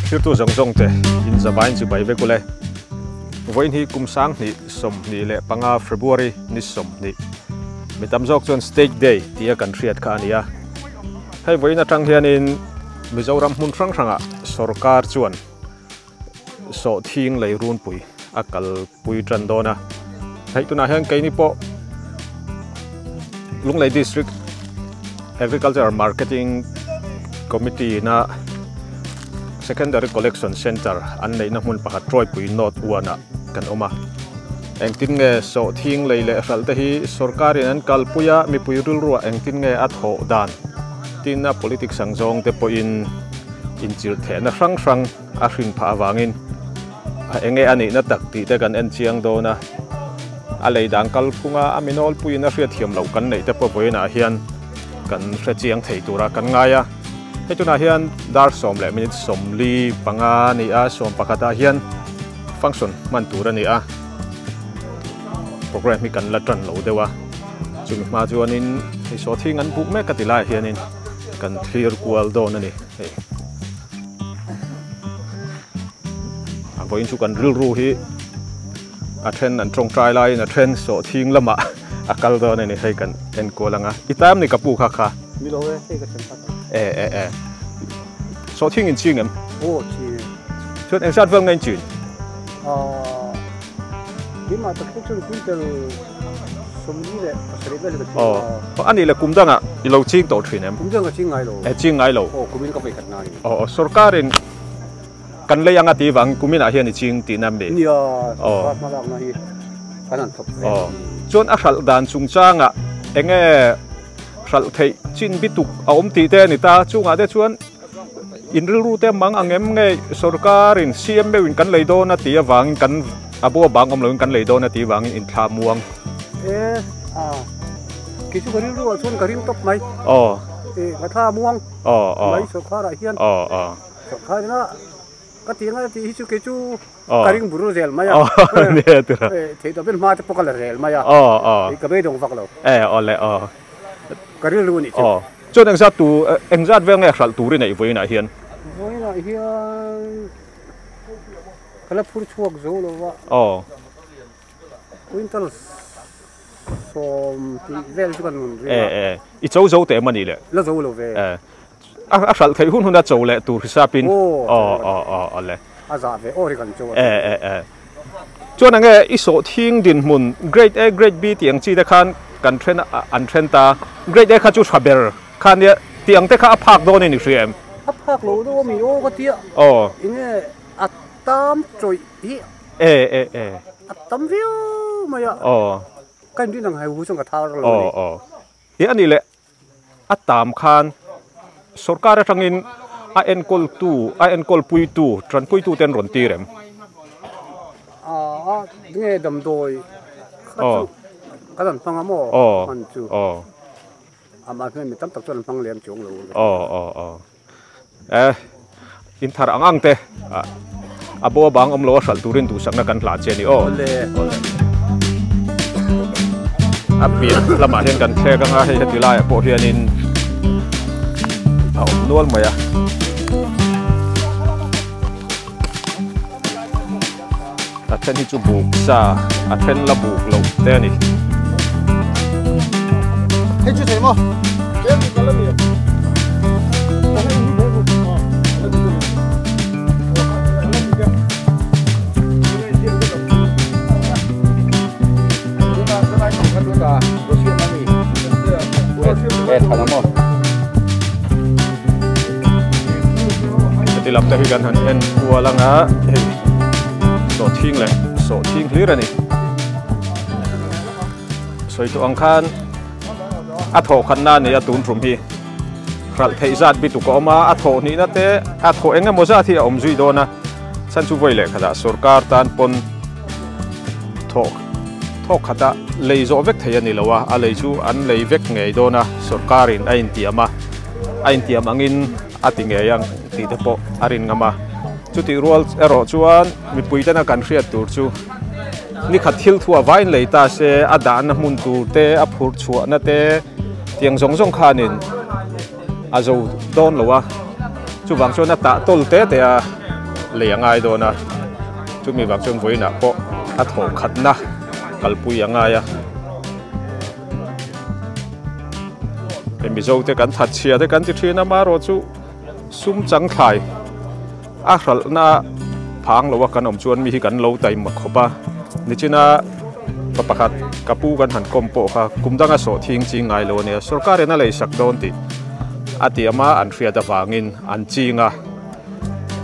Hier tu zong te in zabain chu bai ve kule voin hi kum sang ni som ni le panga February ni som ni mitam jok chon stage day tia kan riat kha ania hei voin atang hian in Mizoram mun rang ranga sarkar chuan Sawhthing lei run pui akal pui tran dona hei tuna hian keini po Lunglei district agriculture marketing committee na secondary collection center an nei na mun pakhat troi pui not uana kan oma engtin nge Sawhthing lei le hralte hi sarkarin an kalpuya Mipui rilruwa engtin nge atho dan tinna politics sangjong te po in chir thena rang a hrin pha awangin a enge ani na takti te kan en chiang do na a lei dang kalpunga aminol pui na hriat thiam lo kan nei te po voina hian kan hre chiang thei tura kan ngaya hetuna hian dar som le minute som li panga ni a som pakata hian function man tura ni a program mi kan la tran lo dewa chumi ma chuanin ei Sawhthing an buk me katila hianin kan clear kual do na ni a voin chu kan ril ru hi a then an trong trai lai na then Sawhthing lama akal do na ni hei kan en kolanga itam ni kapu kha kha mi lo he ka chen pa Sawhthing in ching em o chi chuan en sat vang ngai chin bi ma ta chun quintal som ni le sari le ka ani le kumdanga I lo ching to thin em kumdanga ching ngai lo ching ngai lo kumin ka pai khat na ni sarkarin kan le yang ati wang kumin a hian I ching ti nam be nia ma lak na hi kanan thop chuan a hral dan chung changa enge hral thei chin bituk a om ti te ni ta chunga de chuan in ril ru te mang angem nge sarkarin CM bewin kan leido na ti awang kan abo bang om lo kan leido na ti wang in thla muang ki chu garil ru chuan garim top mai ka tha muang mai sarkara hian sarkarina ka tinga ti hi chu ke chu karing buru rel maya ne tira thei to ben ma te pokal rel maya ka be dong vaklo ole garil ru ni chuan engzat tu engzat ve nge hral turin ei voina hian kala phur chuak zo lo wa quintal som vel chu kan nun I chau zo te mani le la zo lo ve a hral thei hun huna chau le tur hisapin ole a za ve ori kan chu chuan ange I Sawhthing din mun grade A grade B tiang chi te khan kan thren an thren ta grade A kha chu thaber khan ya tiang te kha aphak do ni riem aphak lo do mi o ka tia inge atam choi hi atam view maya kan din ang hai hu song ka thar lo ni ani le atam khan sarkar atangin a en kol pui tu tran pui tu ten ron ti rem nge dam doi kadan panga mo man chu ama me tam tak chon pang lem chong lo in thar angang te abo bang om lo hral turin tu sakna kan hla che ni le api lama hian kan the ka nga he tilai po hian in nual maya a then hi chu buk sa a then la buk lo te ni he chu thei mo em ni kala mi tilap te hi kan han en kualanga he Sawhthing le Sawhthing hlir ani soi tu angkhan atho khanna ni atun rum hi hral thei zat bitu ko ma atho ni na te atho enga moza thi om zui do na san chu voi le khada sarkar tan pon thok khada lei zo vek thei ani lawa a lei chu an lei vek ngei do na sarkarin a intiam angin atinge yang ti te po arin ngama chuti rual ero chuan Mipui tana kan hriat tur chu ni khat thil thua vain leita se adan mun tur te a phur chua na te tiang zong khanin azo don lowa chu wang chona ta tol te te a lệ ngay đó na chúng mình vào trong với na po at hồ khát na kalpui ngay à cái mình dâu thì cần thật chia thì cần thì chuyện mà rồi chú sum chẳng khai rồi na phang lâu cái ông chuan mi cần lâu tay mà khó ba nên chỉ na papakat kapu kan han kompo ha kumdanga Sawhthing chi ngai lo ne sawrkarin a lei sak don ti atiama an hria da wangin an chinga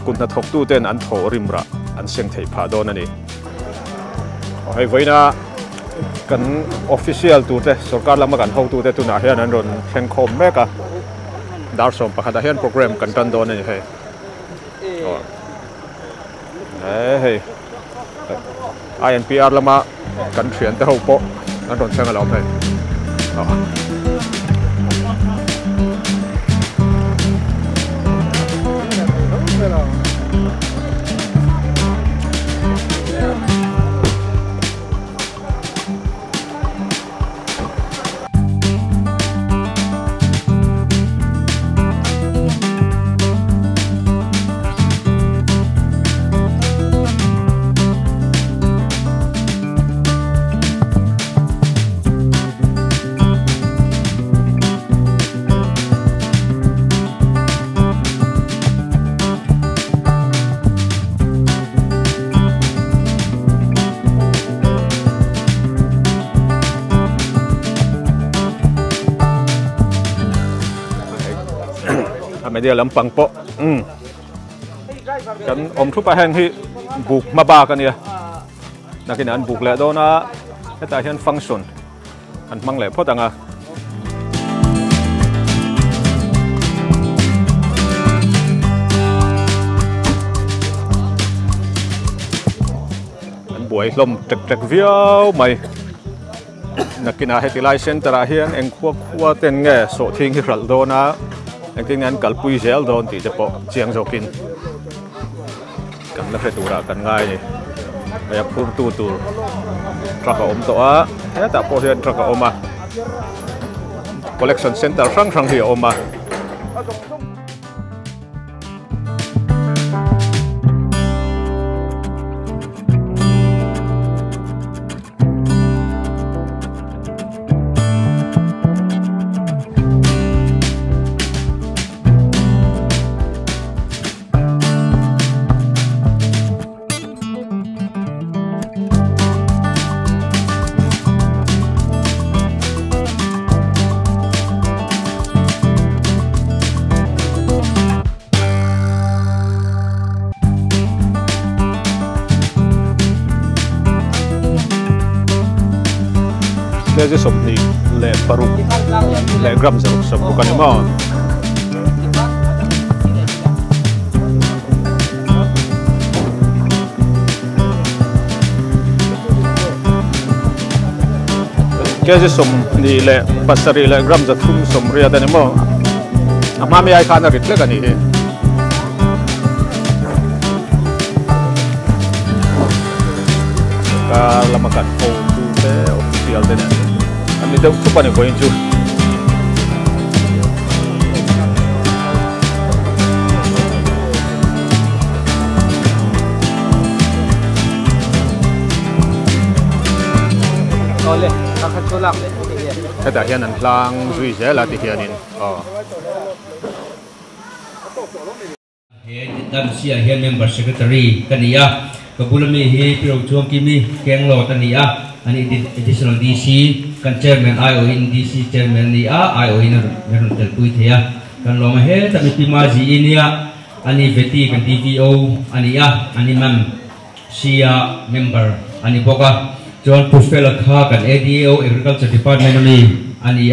kunna thok tu ten an tho rimra an seng thei pha don ani hei voina kan official tu te sarkar lama kan ho tu te tu na hian an ron thleng khom meka dar som pakhat a hian program kan tan don ani hei hei INPR lama kan thian te ho po an ron thleng a lo phei dia lampang po kan om thu pa hang hi buk ma ba kan ya nakin an buk le do na heta hian function an mang le photanga an buai lom tek tek viau mai nakina heti lai center a hian eng khua ten nge Sawhthing hi ral do na anh tin anh kalpui zel don ti depo chiang zokin kan la hetura kan ngai ni ya pur tu traka om to a ta po hian traka oma collection center sang hi oma Jadi sopni le paru le gram zaruk bukan yang mau. Jadi sopni le pasari le gram zarum somria dan yang mau. Amami ay kana ritle kan ini. Kalau makan foto official dan kami dah cuba ni koin tu. Oleh, kakak colak. Kita hian an lang zui je lah tihianin. Dan sia hian member secretary kania kabulami hi pro chuang kimi kenglo tania ani additional DC kan chairman IO in DC chairman ni IO in meron telpui thea kan lo he ta mi pimaji inia ani veti kan DVO ani ani mam sia member ani boka John Puspela kha kan ADO agriculture department ani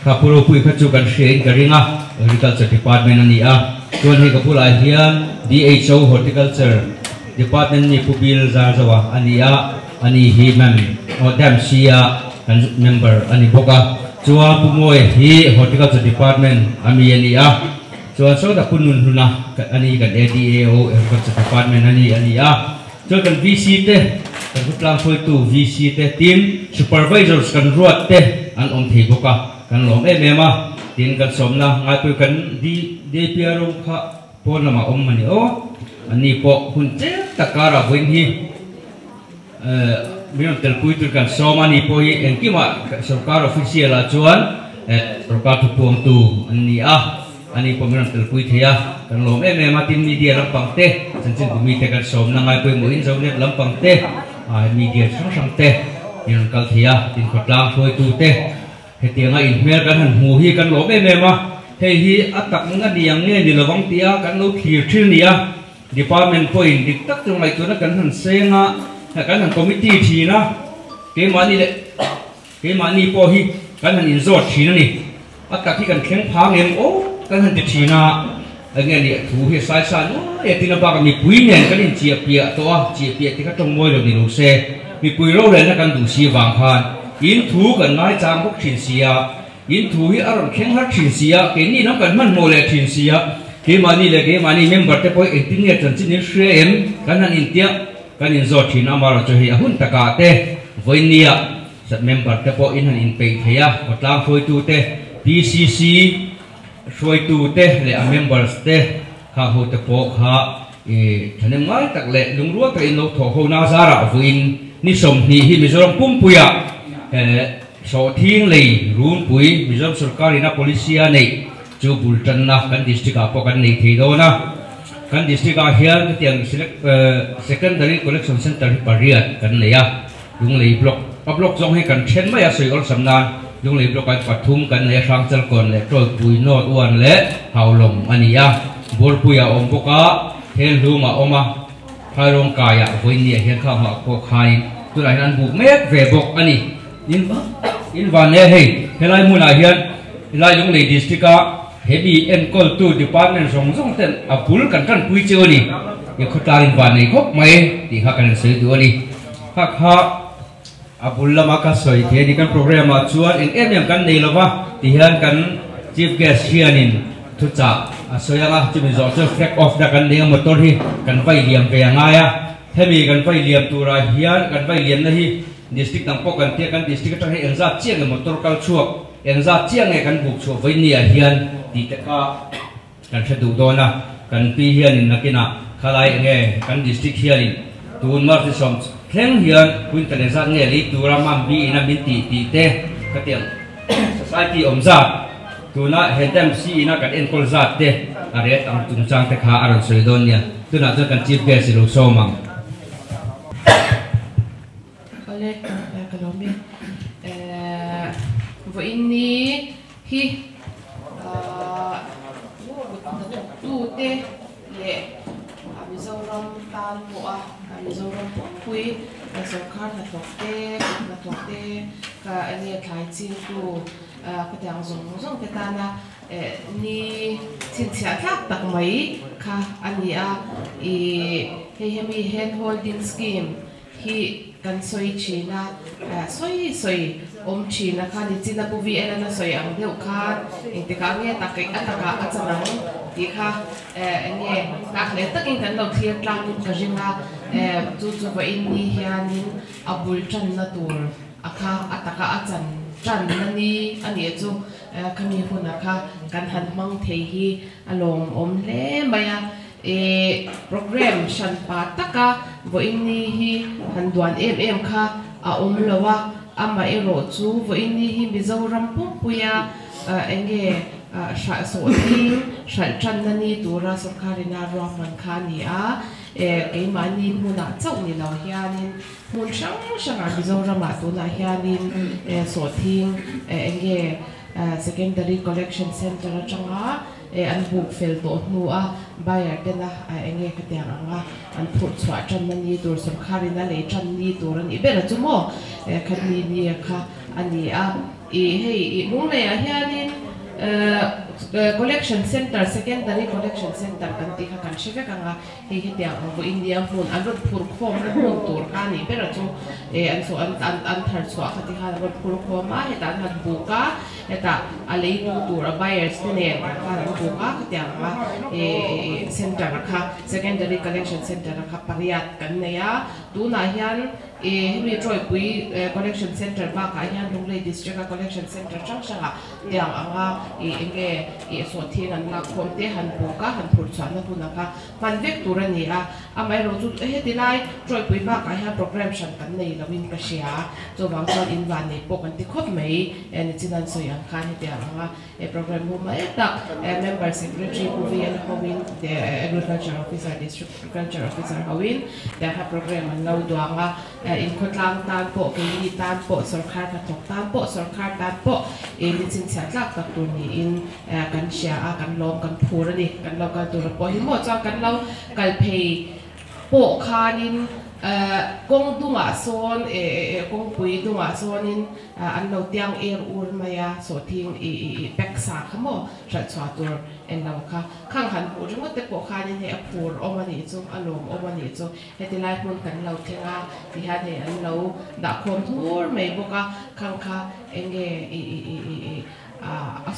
kha puro pui kha chu kan shein karinga agriculture department ani John he kapula hian DHO horticulture department ni pubil zazawa ani hi mam odam sia kan member ani boka chua pumoy hi horticulture department ami ani chua so da punun huna ani kan ADAO agriculture department ani chua kan VC te kan putlang foi tu VC te team supervisors kan ruat te an om thei boka kan lom mema tin kan somna ngai pu kan DPRO kha pon lama om mani ani po hun che takara voin hi miram tel pui tur kan soma ni po hi enkima sarkar official a chuan sarkar tu puang tu ani ani po miram tel pui thea kan lom matin media lampang te chanchin bumi te kan som na ngai pui mo in zone lampang te media sang te yang kal thea tin khotlang thoi tu te hetianga in mel kan han hu hi kan lom ma hei hi atak nga diang nge ni lawang tia kan lo thir thil nia department point dik tak chung mai tu na kan han senga kan han committee thina ke mani po hi kan han inzot thina ni atak hi kan thleng phang em o kan han ti thina ange ni thu hi sai sa no etina ba kan Mipui nen kan in chia pia to ti ka tong moi lo ni lo se Mipui lo le na kan du si wang khan in thu kan ngai chang bok thin sia in thu hi aron kheng har thin sia ke ni nam kan man mo le thin sia ke mani member te poi engineer chan chin shre em kan han intia kan in zot thin amaro cho hi ahun taka te voinia sat member te po in han in pe theya kotlang phoi tu te PCC shoi tu te le a members te kha ho te po kha thanem ngai tak le lungruwa ka in lo tho ho na zara voin ni som ni hi mizoram pumpuya Sawhthing lei run pui mizoram sarkarina policia nei chu bultan na kan district a po kan nei thei do na kan district a hian tiang secondary collection center pariat kan leya lung lei block jong he kan then mai a soi ol samnan lung lei block ai pathum kan le rangchal kon le troi pui not wan le haulom ania bor puya om poka thel luma oma kharong kaya voinia hian kha ma ko khai tu lai an buk mek ve bok ani in van le hei helai muna hian lai lung lei district a heavy and call to department song ten apul kan pui cheu ni ye khotarin van nei khop mai ti ha kan sei du ani kha apul lama ka soi the ni kan program a chuan em kan nei lova ti hian kan chief guest hianin thu cha asoyanga chumi zo cho flag off da kan nei motor hi kan vai liam ve anga ya hemi kan vai liam tura hian kan vai liam na hi district tang po kan te kan district ta he enza chiang motor kal chuak enza chiang e kan buk chu vai ni a hian ti ta ka kan thadu dona kan pi hian in nakina khalai nge kan district hian in tun mar ti som thleng hian kuin ta za nge li tura mam bi ina bin ti te ka tiang society omza tuna hedam si ina kan en kol zat te are tang tung chang te kha aron soidonia tuna jo kan chief guest lo somang Economy voini hi tu te le mizoram tan po mizoram pui sarkar na thokte ka ani thai chin tu ka tiang zong te ta na ni chin chia tlak tak mai kha ani a I hemi hand holding scheme hi kan soi china soi china kha ni china buvi ena na soi ang deu kha intika nge takai ataka achanang ti kha nge tak le takin kan lo thiar tlang ni ka jinga chu ba in ni hianin abul chan na tur akha ataka achan chan na ni ani chu kami huna kha kan han mang thei hi along om le maya program shan pa taka vo inni hi handuan em kha a omlowa ama ero chu vo inni hi mizoram pumpuya enge Sawhthing shalchanani tura sarkarina raman khani a ke mani muna chau ni lo hianin mun sang mizoram la tuna hianin Sawhthing enge secondary collection center atanga an buk fel to nu a bayar dena enge katyang anga an phut chwa chan mani tur sarkarina le chan ni turan ibera chumo khani ni kha ani a hei mung le a hianin collection center secondary collection center kan ti kha kan sheve kanga hei hetiang vo India phun an rot phur khom na phun tur ani bera chu an so an thar chwa khati kha rot phur khom ma heta han buka heta alei tu tur buyers ne kha buka khatiang ma center kha secondary collection center kha pariat kan ne ya tu na hian hemi troi pui collection center ba ka hian lunglei district collection center chang changa tiang anga enge Sawhthing an la khom te han pu ka han phur chhan na puna ka man vek tur ani a amai ro chu he tilai troi pui ba ka ha program shan kan nei lawin ka sia zo wang chon in van nei pok an ti khop mai en chinan so yang khan he dia anga program hu mai tak member secretary hu vian howin the agriculture officer district agriculture officer howin the ha program an lo duanga in khotlang tan po ke ni tan po sarkar ka thok tan po sarkar tan po in chin chat lak tak tu ni in kan sia a kan lom kan phur ani kan lo ka tur po hi mo cha kan lo kal phei po khanin kong dunga son kong pui dunga sonin an lo tiang ur maya Sawhthing peksa khamo cha chwa tur en lo kha khang han pu jung te po khanin he phur omani chu alom omani chu hetilai mun kan lo thenga ti ha he an lo da khom thur mai boka khang kha enge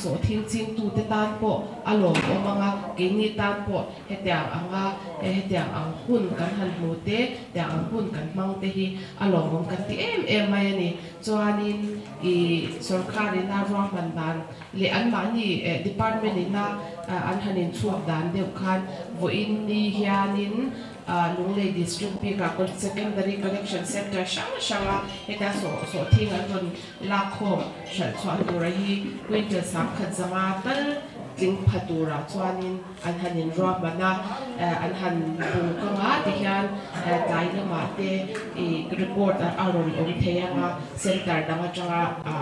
Sawhthing ching tu te tan po alom omanga kini tan po hetiang anga hetiang ang hun kan han mu te tiang ang hun kan mang te hi alom om kan ti em mai ani chuanin sawrkarin na ro man dan le an mani department ina an hanin chuak dan deuh khan vo in ni hianin Lunglei district pika secondary collection center shanga heta Sawhthing an ron lakhom shan chuan tura hi winter sam khat zanga tal jing phatura chuanin an hanin ro mana an han bu kanga ti hian tai lama te report aron om theyanga center danga changa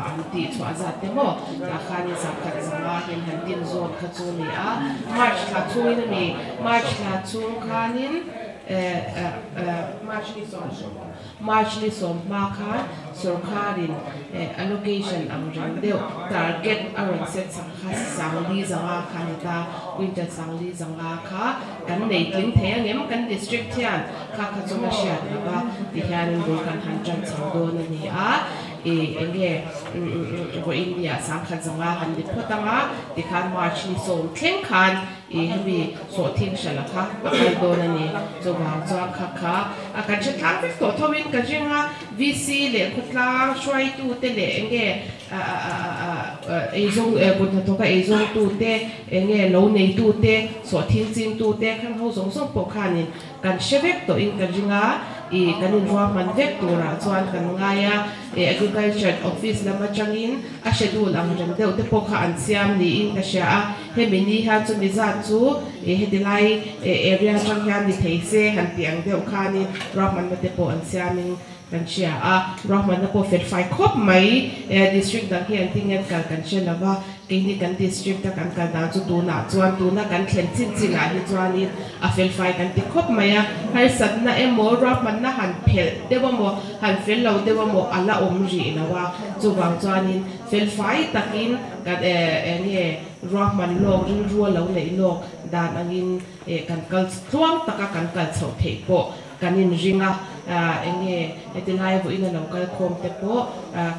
an ti chwa za te mo ta khani sam khat zanga hin han tin zone khachuni a march la chuin ni march la chung khanin March ni som maka sawrkarin allocation ang deu target aron set sangli zanga khanita winter sangli zanga kha kan nei tling the ngem kan district hian kha kha chunga sia ba ti hian ro kan han chan changdo na ni a enge go India sangkha zanga han di photanga ti khan March ni som thleng khan hemi Sawhthing shalakha akal do na ni zo wang chuan kha akan che thang fi to thowin ka jinga VC le khutlang shwai tu te le enge ezong bun to ka ezong tu te enge lo nei tu te Sawhthing chin tu te khang ho zong song po khanin kan shevek to in ka jinga kanin ruwa man vek tura chuan kan ngaya agriculture office lama changin a schedule ang jan deuh te pokha an siam ni in ka sha a hemini ha chu mi za chu hetilai area chang hian ni theise han tiang deuh khani ruwa man te po an siamin kan sia a rahman na po fet fai khop mai district dang hian tingen kan sia lawa kini kan district ta kan da chu tu na kan thlen chin a hi chuani a fel fai kan ti khop mai a har sat na emo rahman na han phel dewa mo han fel lo dewa mo ala om ri lawa chu wang chuanin fel fai takin kan enge rahman lo rin ruwa lo nei lo dan angin kan kal thuam taka kan kal chho thei po kanin ringa enge etilai vo ina local khom te po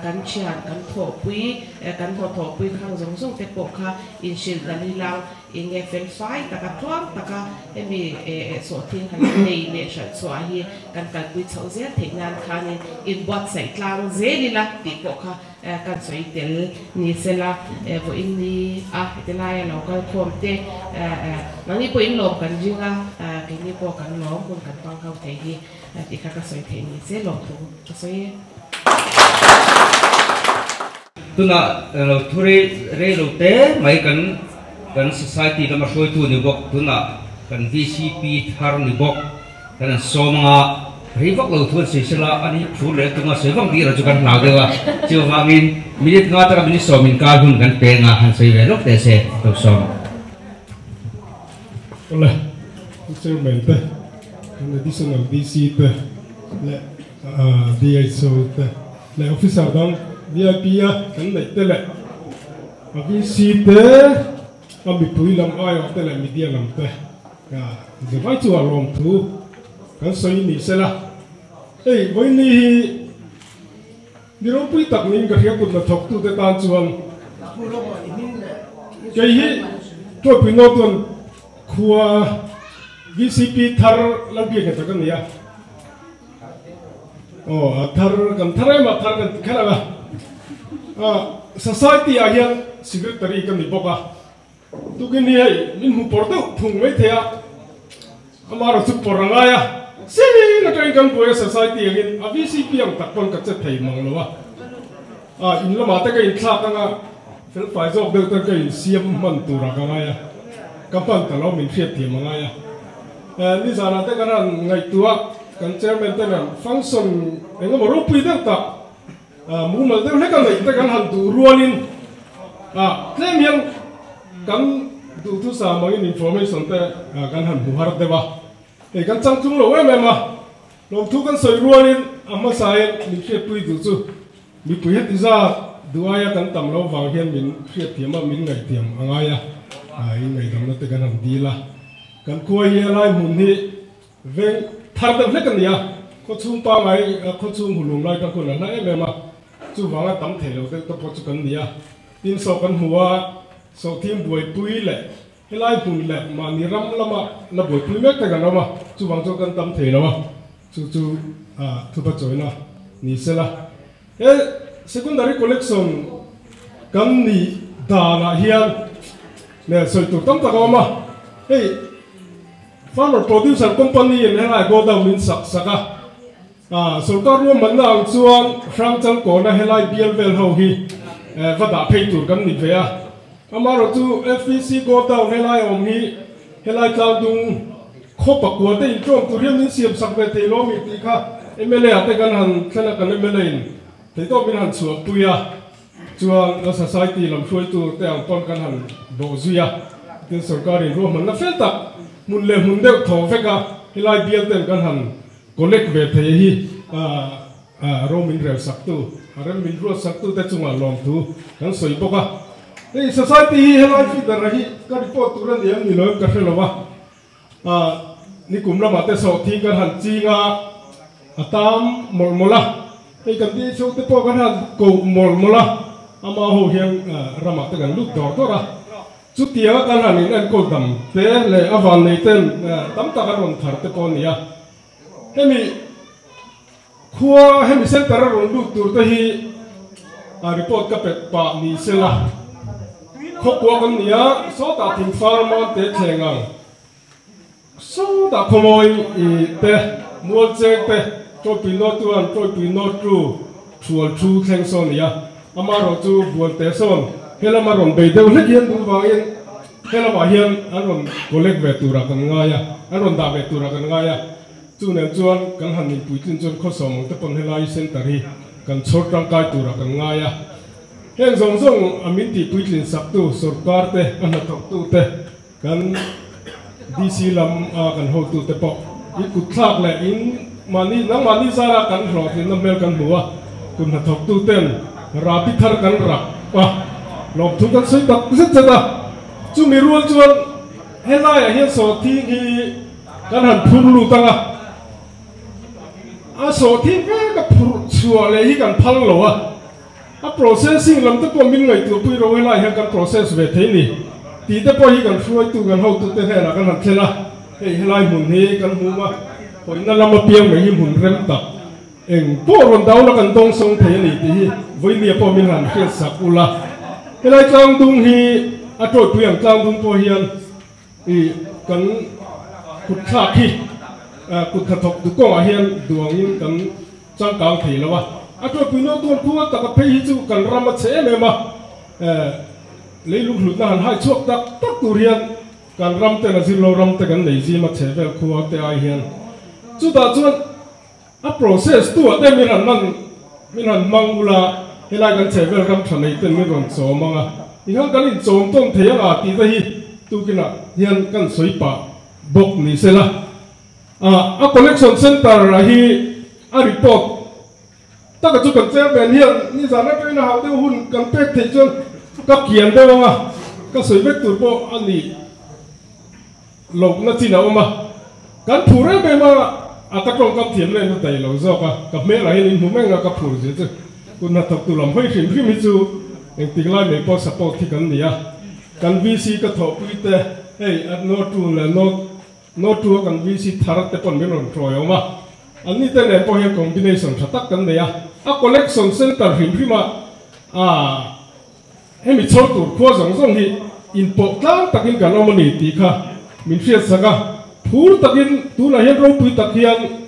kan chian kan tho pui khang zong zong te po kha in shil dalilang enge fel fai taka thuam taka emi Sawhthing han nei le sha chwa hi kan kal pui chho ze theinan khanin in bot sai tlang zelila ti po kha kan soi tel ni sela vo in ni etilai local khom te mangi po in lom kan jinga kini po kan lom kun kan pang khau thei hi ti kha ka soi thei ni se lom thu ka soi tuna lo thuri re lo te mai kan society lama soi tu ni bok tuna kan VCP thar ni bok kan somanga ribok lo thun se sela ani thu le tunga sevang di ra chu kan lau dewa chu wangin minute nga ta minute somin ka hun kan pe nga han sei ve lok te se to som ola chairman te additional DC te le DSO te le officer dang VIP ya kan le te le VC te Mipui lam ai te le media lam te ka je vai chu alom thu kan soi ni sela voi ni Niro pui tak ning ka hiap na thok tu te tan chuan ke hi to pui no ton khua VCP thar labi ka ta kan ya thar kan thare ma thar kan khala ba society a hian secretary kan ni boka tu cái này mình hụt bỏ đâu thùng mấy thế à mà rồi chụp bỏ ra ngay à xí nó cái con quay society again à vì xí piang tắc con cái chất thầy mong lo à in lo mà tới cái khác tăng à phải dọc được tới cái xiêm mình tu ra cái ngay à các bạn tao lo mình phiền thì mà ngay à như giờ là tới cái này ngày tua cái chairman tới là function anh có một lúc bây giờ ta muốn mà tới cái này tới cái hành tu ruanin thế miền cái tu sa mọi information tới cái hành buhar đấy ba cái trang trung lộ em mà lòng thu cái sợi ruanin amma sai mình phiền pui tu chu Mipui hết ra đua ya kan tam lo vào hiền mình phiền thì mà mình ngày tiệm anh ai ngày tam nó tới cái hành đi là kan kuai hi lai mun hi ve thar da hlek ania ko chung pa ngai ko chung hulum lai ka ko na em ma chu wanga tam thelo te to po chu kan nia tin so kan huwa so thim buai pui le helai pun le ma ni ram lama na buai pui mek ta kan ma chu wang chu kan tam thelo ma chu thu pa choi na ni sela secondary collection kan ni da na hian ne soi tu tam ta ka ma farmer producer company in helai go down min saka sarkar ro man na chuan frang chang ko na helai bial vel ho hi vada phei tur kan ni vea amaro chu FPC go down helai om hi helai tlang dung khopa ko te in trom tu riam min siam sak ve te lo mi ti kha MLA ate kan han thana kan MLA in te to min han chu puya chuan society lam throi tu te ang pon kan han bo zuya tin sarkar ro man na fel tak mun le mun deuh thaw veka helai bial ten kan han collect ve the hi ro min rel sak tu aram min ro sak tu te chunga lom tu kan soi boka ei society hi helai fi dar hi ka report tu ran yam ni lo ka hrelowa ni kumla ma te Sawhthing kan han chinga atam molmola ei kan ti so te po kan han ko molmola ama ho hian rama te kan lut dor dora chút tiếng kan han in an ko dam te le avan nei ten tam ta kan ron thar te ko nia hemi khua hemi center ron lu tur te hi report ka pet pa ni sela khok wa kan nia so ta thing farmer te thengang so ta khomoi te mual chek te to pino tu an to pino tru thual thu thleng so nia amaro chu bual te son helama ron be deuh hlek hian du wangin helama hian aron collect ve tura kan ngaya aron da ve tura kan ngaya chu nen chuan kan han ni pui tin chuan kho som te pon helai center hi kan chhor tang kai tura kan ngaya hen zong zong amin ti pui tin sak tu sarkar te an thok tu te kan DC lam kan ho tu te po i kut thak le in mani zara kan hlo tin na mel kan huwa kun thok tu ten rabi thar kan rak lom thu kan soi tak zet zeta chu mi rual chuan helai hian Sawhthing hi kan han phur lu tanga Sawhthing ve ka phur chua le hi kan phal lo processing lam te po min ngai tu pui ro helai hian kan process ve thei ni ti te po hi kan fruai tu kan ho tu te hela kan han thela helai mun hi kan hu ma hoina lama piang mai hi mun rem tak eng po ron daw la kan dong song thei ni ti hi voi ni po min han khel sakula helai tlang dung hi atoi puyang tlang dung po hian kan kut thak hi kut thok du ko hian duangin kan chang kang thei lawa atoi puino ton khuwa tak phei hi chu kan ram che me ma leiluk lut na han hai chuak tak tak tur hian kan ram te na zilo ram te kan nei ji ma che vel khuwa te ai hian chu da chuan process tu ate min han mangula helai kan che vel ram thanei ten mi ron so manga ihang kan in chom tong theyanga ti ta hi tu kina hian kan soipa bok ni sela collection center hi report ta ka chu kan che ben hian ni za na train ha de hun kan pek thei chon ka kian de wa ka soi vek tur po ani lok na china oma kan phure be ma ata tong kam thiam le no tai lo zo ka me la hin mu menga ka phur je chu kun na thok tu lam hoi hrim hrim chu eng tinglai me po support thi kan nia kan VC ka tho pui te at no tu le no tu kan VC thar te pon me ron troi oma ani te ne po he combination thatak kan nia collection center hrim hrim hemi chor tur kho zong zong hi input lang takin kan omani ti kha min fiat saka phur takin tu la hian ro pui takian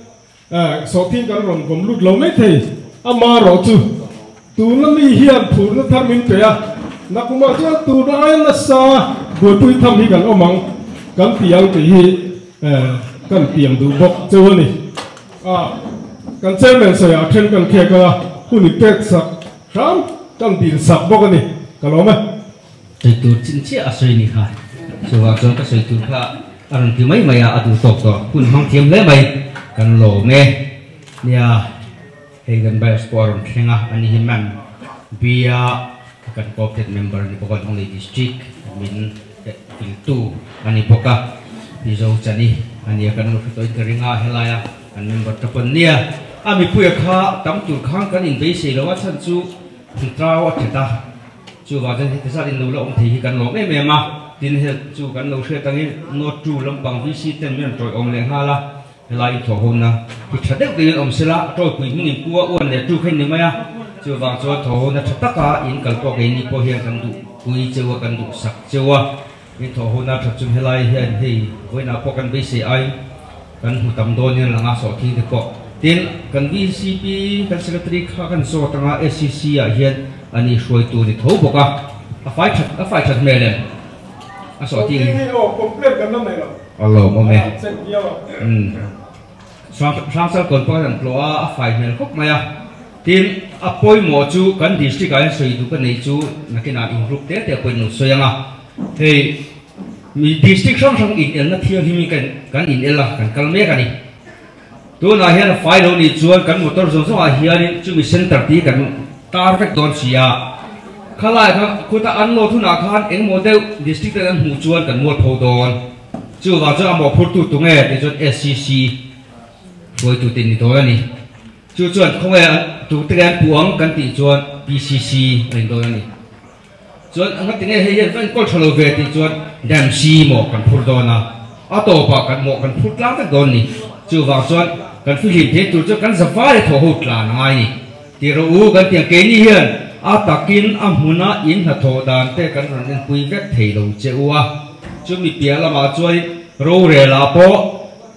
Sawhthing kan ron gom lut lo mai thei ama ro chu tu na mi hian phur na thar min pe a nakuma chuan tu na ai na sa boi pui tham hi kan omang kan tiang ti hi kan tiang du bok chawani kan chairman saya then kan khe ka huni pek sak ram kan din sak bok ani kaloma tu chin chi asoi ni kha so wa chon ka soi tu kha aron ti mai maya adu tok to hun hang thiam le mai kan lo me nia he gan ba sport thenga ani hi man bia kan corporate member ni pokon only district min fil tu ani poka bizo chani ani kan no to interinga helaya an member tapon nia ami puya kha tam tu khang kan in be se lo wa chan chu tra wa theta chu wa jan hi sa in lo om thi kan lo me ma tin he chu kan lo she tangi no tu lampang vi si ten men troi om le hala helai tho hona ki thadek de om sela troi pui min kuwa on le tu khen ni maya chu wang cho tho hona thataka in kal po ke ni po hian kan du pui chewa kan du sak chewa in tho hona tha chu helai hian hei voina po kan be se ai kan hu tam don hian langa Sawhthing de po tin kan VCP kan secretary kha kan so tanga SCC a hian ani hroi tu ni tho boka a fai that mele a Sawhthing complete kan nei lo alo mo me sang sal kon pa kan plo a fai mel khop maya tin apoi mo chu kan district ai soi du kan nei chu nakina in group te apoi no soyanga hei mi district sang in el na thiang himi kan in el la kan kalme kani tu na hian fai lo ni chuan kan motor zong zong a hian chu mi center ti kan tar vek don sia khalai kha khuta an lo thu na khan eng model district kan hu chuan kan mol pho don chu wa cha mo phur tu tu nge ti chot SCC foi tu tin ni to ani chu chuan khong e tu te kan puang kan ti chuan PCC ring do ani chuan ang ti nge he yen kan kol thalo ve ti chuan dam si mo kan phur do na a to pa kan mo kan phur tlang ta don ni chu wa chuan kan fi him the tu chu kan zawa le tho ho tla na ngai ni ti ro u kan tiang ke ni hian a takin a hmuna in ha tho dan te kan ran en pui vek thei lo che uwa chu mi pia lama chuai ro re la po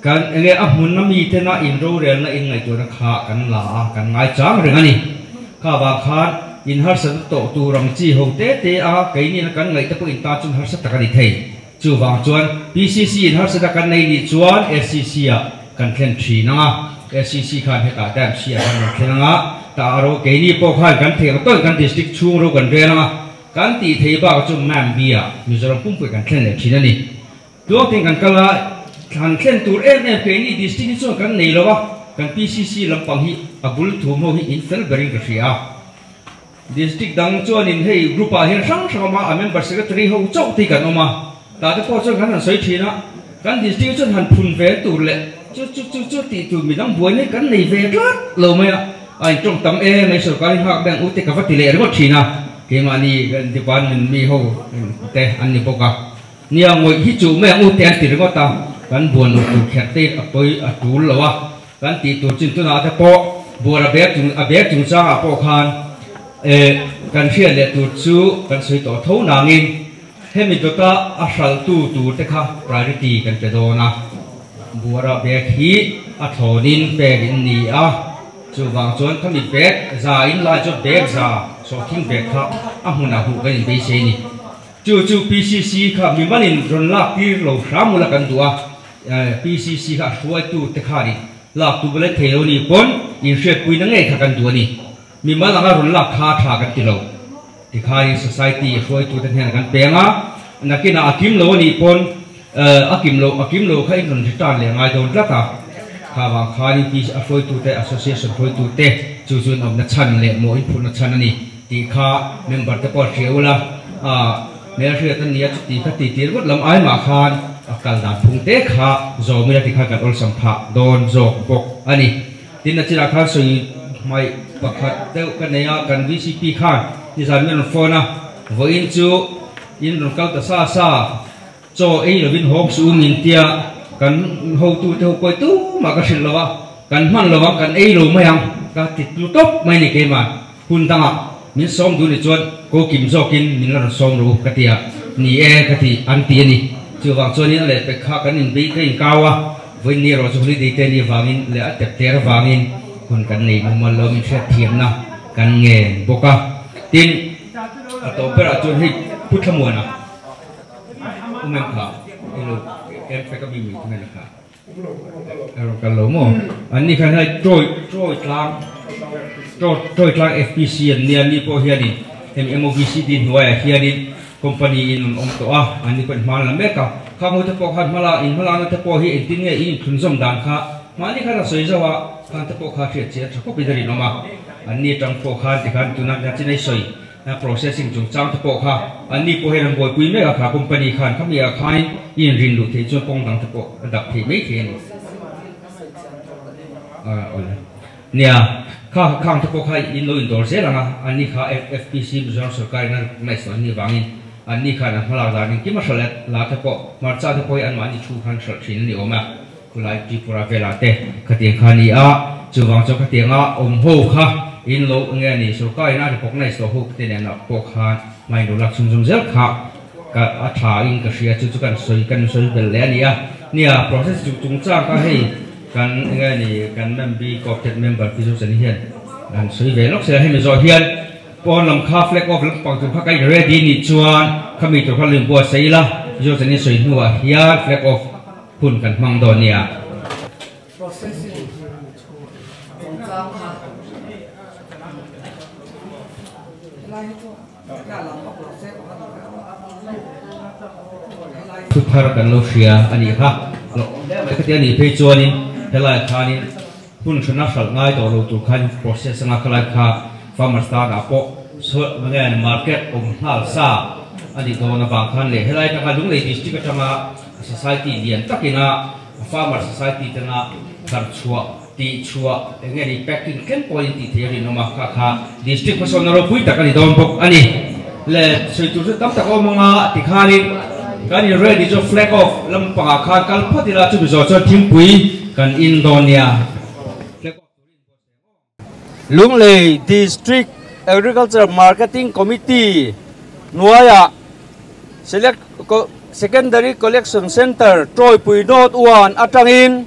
kan enge a hmun na mi te na in ro re na in ngai tu na kha kan la kan ngai chang reng ani kha ba khan in har sa to tu ram chi ho te a ke ni na kan ngai ta po in ta chun har sa ta ka ni thei chu wang chuan PCC in har sa ta kan nei ni chuan SCC a kan thlen thi na SCC khan he ka dam si a kan thlen nga ta ro ke ni po khan kan theng to kan district chung ro kan re na kan ti thei ba chu man bia Mizoram pum pui kan thlen le thi na ni tu ting kan kala kan thlen tur em ke ni district chu kan nei lo wa kan PCC lampang hi abul thu mo hi in fel bering ka ria district dang chuan in hei group a hian sang ma a member secretary ho chau ti kan oma ta te po chu kan an soi thina kan district chu han phun ve tur le chu ti tu mi dang buai ne kan nei ve tlat lo mai ai trong tam mai sawrkarin hak bang u te ka vati le ro thina ke ma ni kan department mi ho te an ni poka nia ngoi hi chu me u te an ti ro ta kan buan u tu khet te apoi a tul lo wa kan ti tu chin tu na te po bor a bek chung cha a po khan kan hian le tu chu kan soi to tho na ngin hemi to ta a hral tu te kha priority kan pe do na bor a bek hi a thonin pe in ni a chu wang chuan khami bek za in la cho bek za Sawhthing bek kha a huna hu kan be se ni chu PCC kha mi manin ron la ti lo ramula kan duwa PCC kha suai tu te kha ni la tu bele thelo ni pon in she pui na nge kha kan duwa ni mi malanga ron la kha tha kan ti lo ti kha ni society suai tu te hen kan pe nga nakina akim lo ni pon akim lo kha in ron ta le ngai don la ta kha wa kha ni pi suai tu te association suai tu te chu om na chan le mo in phun na chan ani ti kha member te por theula ne ria tan nia ti kha ti tir wat lam ai ma khan akal da phung te kha zo mi ra ti kha kan ol sam pha don jok bok ani tin na chira kha soi mai pakhat te kan ne ya kan VCP khan ti san men phone na vo in chu in ron kal ta sa cho ei lo bin hok su min tia kan ho tu te koi tu ma ka sil lawa kan man lawa kan ei lo mayang ka ti tu top mai ni ke ma hun tanga min som du ni chuan ko kim zokin min la som ro ka tia ni cái thì ăn tiền đi chưa vàng cho nên là phải khác cái nhìn bị cái cao à với ni rồi cho đi tên ni vàng in là tập tè vàng in còn cái này mà lo mình sẽ thiền na cái nghề bốc à tin tổ bây giờ cho hết phút thăm muộn à ông em khá em phải có bị mình thế này là khá cái lỗ mồ anh đi khai hay trôi lang FPC anh đi po hiền đi em MOVC đi nuôi hiền đi company in ông tổ anh đi còn mà làm mấy cả không có thể po hạt mà là in mà là thể po hiền tin nghe in khung zum đàn khá mà đi khai là soi ra wa khang thể po khá thiệt chứ chắc có bây giờ đi nó mà anh đi trong po khá thì khán tu nát ra trên này soi processing chung chang thể po khá anh đi po hiền boy quý mấy cả company khán khám gì khai in rin lụt thì cho phong đằng thể po đặc thì mấy thiệt nia khang thpo khai in lo in dor se langa ani kha FPC bizon sawrkarin na nai so ni wangin ani kha na hala da ni ki ma salet la thpo marcha thpo an ma ni thu khan sar thin ni oma kulai tripura vela te khati khani a chuwang cho khati nga ho kha in lo nge ni sawrkarin na thpo nai so ho te ne na po khan mai do lak sum zel kha ka a tha in ka sia chu kan soi bel le ania nia process chu chung cha ka hei kan nghe ni kan member corporate member fi so hiền dan soi ve lok se he me zo hiền pon lam kha flag of lam pang tu kha kai ready ni chuan khami to khalim bo seila jo chani soi nuwa hian flag of hun kan mang do nia processing trong trang ha lai to ya lam ko process tu thar kan lo sia ani ha lo cái tiền ni pe chuan in helai khanin hun thuna sal ngai to lo tu khan process nga khalai kha farmer sta na po so ngen market hal sa ani do na bang khan le helai ta lung le district atanga society lian takina farmer society tanga thar chua ti chua ngen ni packing ken point ti theory no ma kha district person ro pui takani don bok ani le soi tu tam ta ko manga ti khanin kan ni ready jo flag off lam panga khan kal photila chu zo cho Mipui kan Indonesia Lunglei District Agriculture Marketing Committee Nuaya Select Secondary Collection Center Troy Pui Not Uan Atangin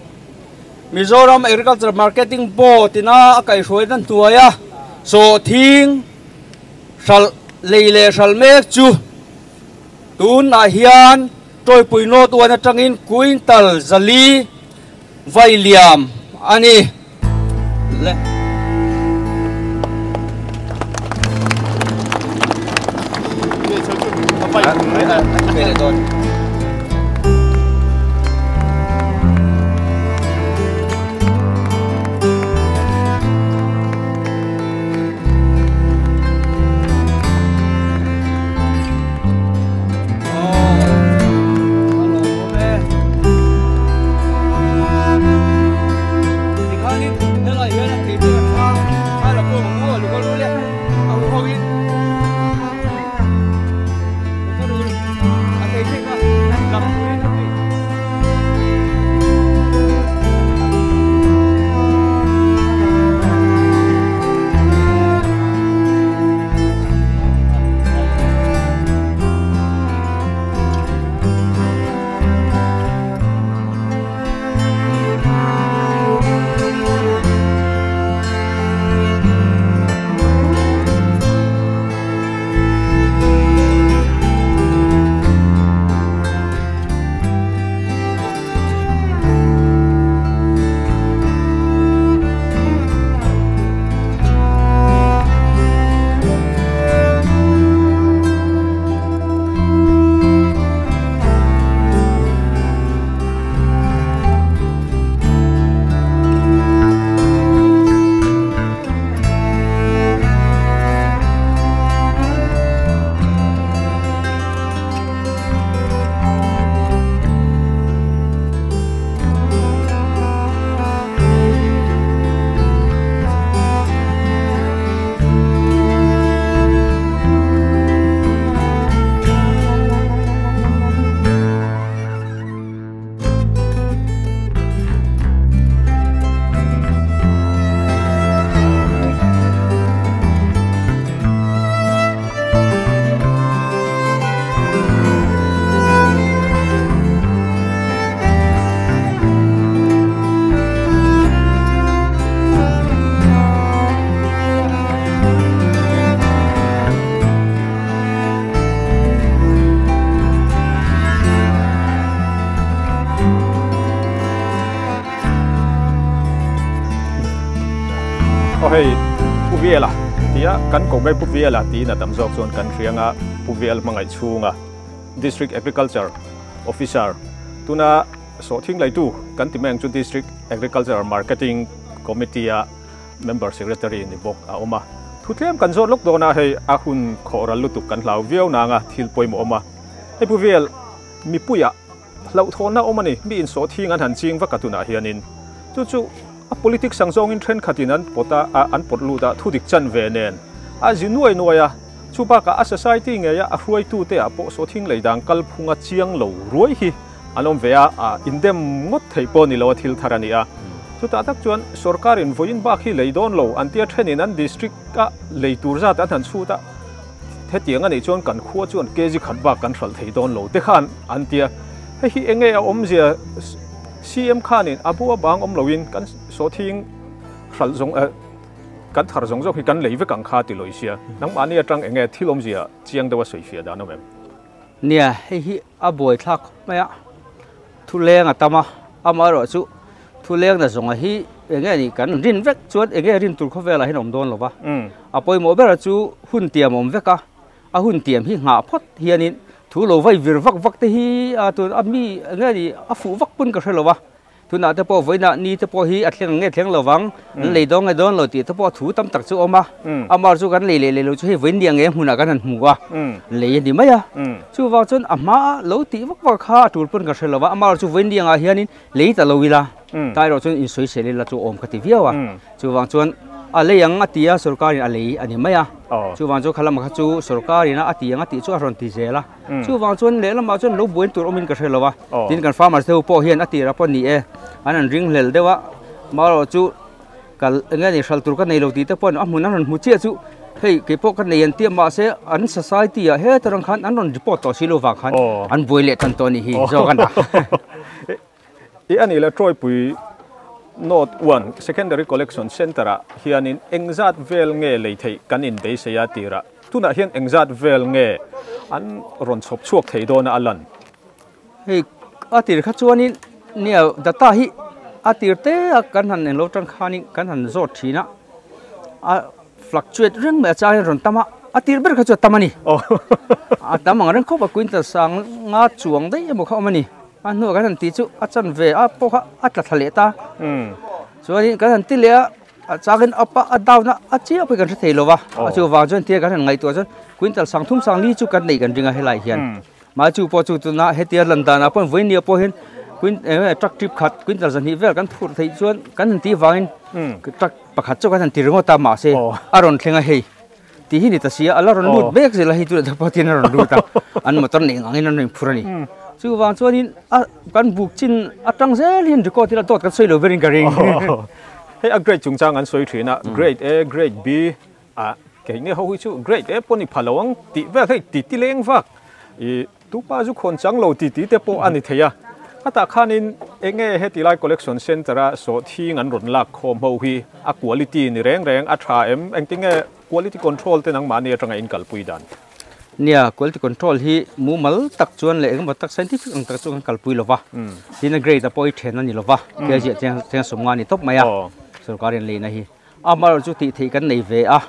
Mizoram Agriculture Marketing Board tina akai hoi nan tuaya Sawhthing sal leile sal mek chu tun a hian Troy Pui Not Uan Atangin quintal zali vai liam ani le puviela tia kan ko gai puviela ti na tam jok chon kan rianga puviel mangai chunga district agriculture officer tuna Sawhthing lai tu kan timeng chu district agriculture marketing committee a member secretary ni bok a oma thutlem kan zot lok dona hei a hun khoral lutuk kan hlau viau na nga thil poimo oma he puviel Mipui a hlau thona oma ni mi in Sawhthing an han ching va katuna hianin chu a politics sangjong in trend khatinan pota a an potlu da thudik chan ve nen a jinuai noya chupa ka a society nge ya a hruai tu te a po Sawhthing leidang kal phunga chiang lo ruai hi alom vea a indem ngot thei po ni lo thil tharani a chu ta tak chuan sawrkarin voin ba khi leidon lo antia thenin an district ka leitur za ta than chu ta the tiang ani chuan kan khuwa chuan kg khat ba kan hral thei don lo te khan antia hi enge a om zia CM khanin abu bang om loin kan Sawhthing hral zong kan thar zong zok hi kan leive kang kha ti loisia nang mani atang enge thilom zia chiang dewa soifia da no mem nia hi aboi thak maya Pholeng atama amaro chu Pholeng na zonga hi enge ni kan rin vek chuan enge rin tur khowela hin om don lova apoi mo bera chu hun tiam om veka a hun tiam hi nga phot hianin thu lo vai vir vak vak te hi a tu ami enge ni a fu vak pun ka hrelova tuna te po voina ni te po hi athleng nge thleng lowang leidong nge don lo ti te po thu tam tak chu oma amar chu kan le lo chu hi voin diang nge huna kan han hmuwa le di maya chu wa chon ama lo ti vak vak kha tur pun ka hrelova amar chu voin diang a hianin le ta lo wila tai ro chon in soi sele la chu om khati viawa chu wang chon a le yang atia sawrkarin a le ani maya chu wang chu khalam kha chu sawrkarin a ati yang ati chu ron ti zela chu wang chon le lama chon lo buin tur omin ka hrelova tin kan farmers te po hian ati ra po ni e anan ring lel dewa maro chu kal nge ni hral tur ka nei lo ti te pon a mun an mu che chu hei ke po kan nei an tiam ma se an society a he tarang khan an ron report to silo wa khan an boile tan to ni hi zo kan da e ani la troi pui Note 1 Secondary Collection Center a hianin engzat vel nge leithei kan in be se ya tira tuna hian engzat vel nge an ron chop chuak thei dona alan hei atir kha chuanin nia data hi atir te kan han en lo tang khani kan han zot thina a fluctuate reng me cha ron tama atir ber kha chu tamani a tamang reng khoba quintal sang nga chuang dei mo kha mani an nu kan ti chu a chan ve a po kha atla thale ta chuanin kan ti le a chagen apa a dawna a chia pe kan thei lova a chu wa jon ti kan ngai to jon quintal sang thum sang li chu kan nei kan ringa helai hian ma chu po chu tu na hetia landana pon voinia po hin truck trip khat quintal zan hi vel kan thur thei chuan kan ti wangin truck pakhat chu kan ti ringo ta ma se aron thlenga hei ti hi ni ta sia ala ron lut bek zela hi tu da patin ron lut ta an motor ni ngangin an phurani chu wang chuanin a kan buk chin atang zel hin record tila tot kan soilo verin garing hey a grade chungchang an soi thina grade A grade B a ke ni ho hu chu grade A poni phalawang ti ve thei ti leng vak I tu pa ju khon chang lo ti te po ani theya ata khanin enge hetilai collection center a Sawhthing an ron lak khom ho hi a quality ni reng a tha em engtinge quality control te nang mani atanga in kalpui dan nia quality control hi mumal tak chuan le engma tak scientific ang tak chuan kalpui lova hina grade a poi then ani lova ke ji teng somnga ni top maya sawrkarin le na hi amar chu ti thei kan nei ve a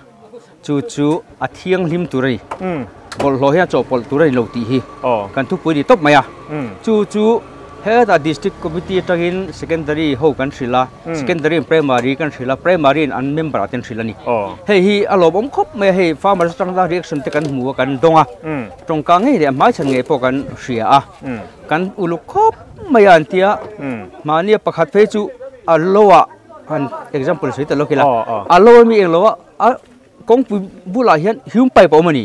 chu a thiang hlim turai bol lo hia chopol turai lo ti hi kan thu pui ni top maya chu he da district committee tagin secondary ho kan thrila secondary and primary kan thrila primary an member aten thrila ni he hi alom om khop me he farmers tang da reaction te kan mu kan donga tong ka nge le mai chan nge po kan hria a kan ulu khop mayan tia mania pakhat fe chu alowa kan example sei ta lokila alowa mi englowa a kong pu bula hian hium pai po mani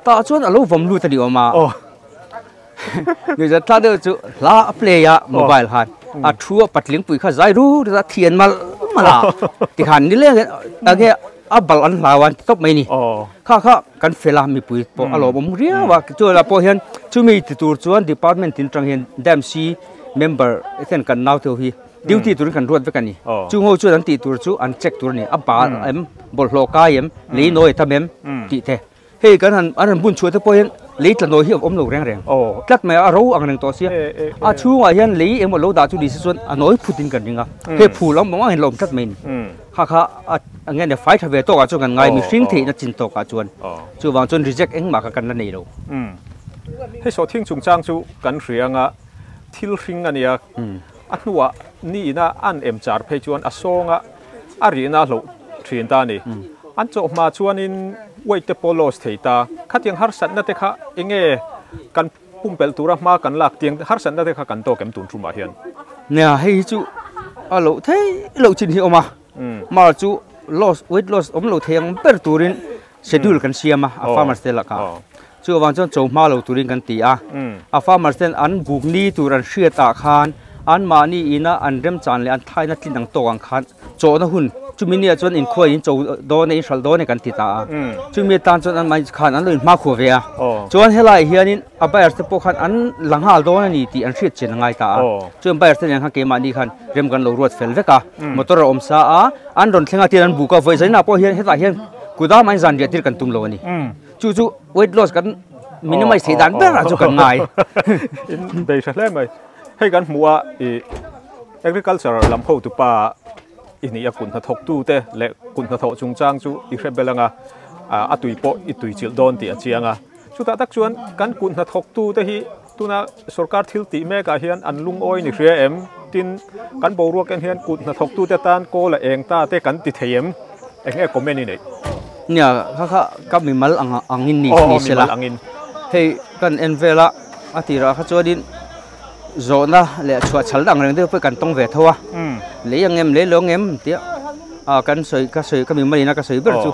ta chuan alo vom lu ta di oma người dân ta đều chịu lá play ya mobile han à thua bắt liếng bụi khá dài ru ra thiền mà là thì hẳn đi lên cái à bal ăn lawan top mấy nè khá kan phải làm Mipui po alo bom ria và cho là po hiền chú mi thì tour chuan department tin trang hiền DMC member then kan nau theo hi duty tour kan ruột với kan ni chú ngồi chuan ti tour chu an check tour ni à ba em bol lo ka em lấy noi tham em ti thế hey kan an bun chuột po hiền lấy là nồi hi om lo reng tlat mai a ro ang nang to sia a chu wa hian lấy em lo da chu decision a noi putin kan ringa he phul am ma hen lom tlat mai ค่ะอันนี้เนี่ยไฟทเวโตกับจวนกันไงมีสิ่งที่น่าจินโตกับจวนจู่วางจวน reject เองมากันนั่นเองให้สอทิ้งจุงจ้างจู่กันเรียงอ่ะทิลริงอันนี้อันว่านี่นะอันจาร์เพจวนอสงอ่ะอารีน่าโลทรีนตานี่อันจบมาชวนอินไว้เตโปโลสเทตาขัดยังฮาร์สันนั่นเถอะเองกันปุ่มเปลตัวมากันหลักเตียงฮาร์สันนั่นเถอะกันโตเก็มตุนทุ่มมาเฮียนเนี่ยให้จู่โลเทโลจินที่ออกมาจู่loss weight loss เราเทียงเปิดตัวรินเชดูลกันเชียมาฟาร์มสเตลละค่ะจู่วันจนโจมมาเราตัวรินกันตีฟาร์มสเตลอันบุกนี้ตัวรันเชียตาคานอันมานี่อินะอันเริ่มจานเลยอันไทยนัดที่นังโตอังคานโจนะหุ่นจุมีเนี่ยจนอินคุยอินโจโดนอินชัลโดนกันติตาจุมีตานจนอันไม่ขานอันเลยมาขัวเวียจนเฮลัยเฮียนินอับไปอาร์สปอขันอันหลังหาโดนนี่ตีอันเชียเจนง่ายตาจนไปอาร์สยังหาเกมานี่ขันเริ่มกันเรารวดเฟลเวกะมอเตอร์อมซาอันโดนเทงาตีอันบุกเอาไว้ใจน่าพอเฮียนเฮลัยเฮียนกูได้ไม่จันเดียติกันตุงโลนี่จู่เวทลอสกันมินิมัยเสียดันเบอร์จุกันง่ายเดี๋ยวฉันเล่นไหมให้กันมัวagriculture ลำพูตุปาอินี่กุนททกตู้เตะและกุนททจุงจางจูอีกเรื่องเบลังอ่ะตุยโปอีตุยจิลโดนตีเจียงชุดตักชวนกันกุนททกตู้เตะฮีตุน่าสรการทิลตีเมกาเฮียนอันลุงอ้อยนี่เรียมตินกันบรัวกันเฮียนกุนททกตู้เตะตานโกละเองตาเตะกันติเทียมเองคอมเมนต์นี่เนี่ยค่ะกับมีมัลอังอินนี่เสละเฮ้กันเอ็นเวล่าอาทิระข้าจวดินโซน่ะเลยชัวชัลดังเรื่องเดียวเพื่อกันต้องเวทัวเลยยังเอ็มเลยลงเอ็มเดียวกันสวยก็มีมาลีน่าก็สวยเบอร์จู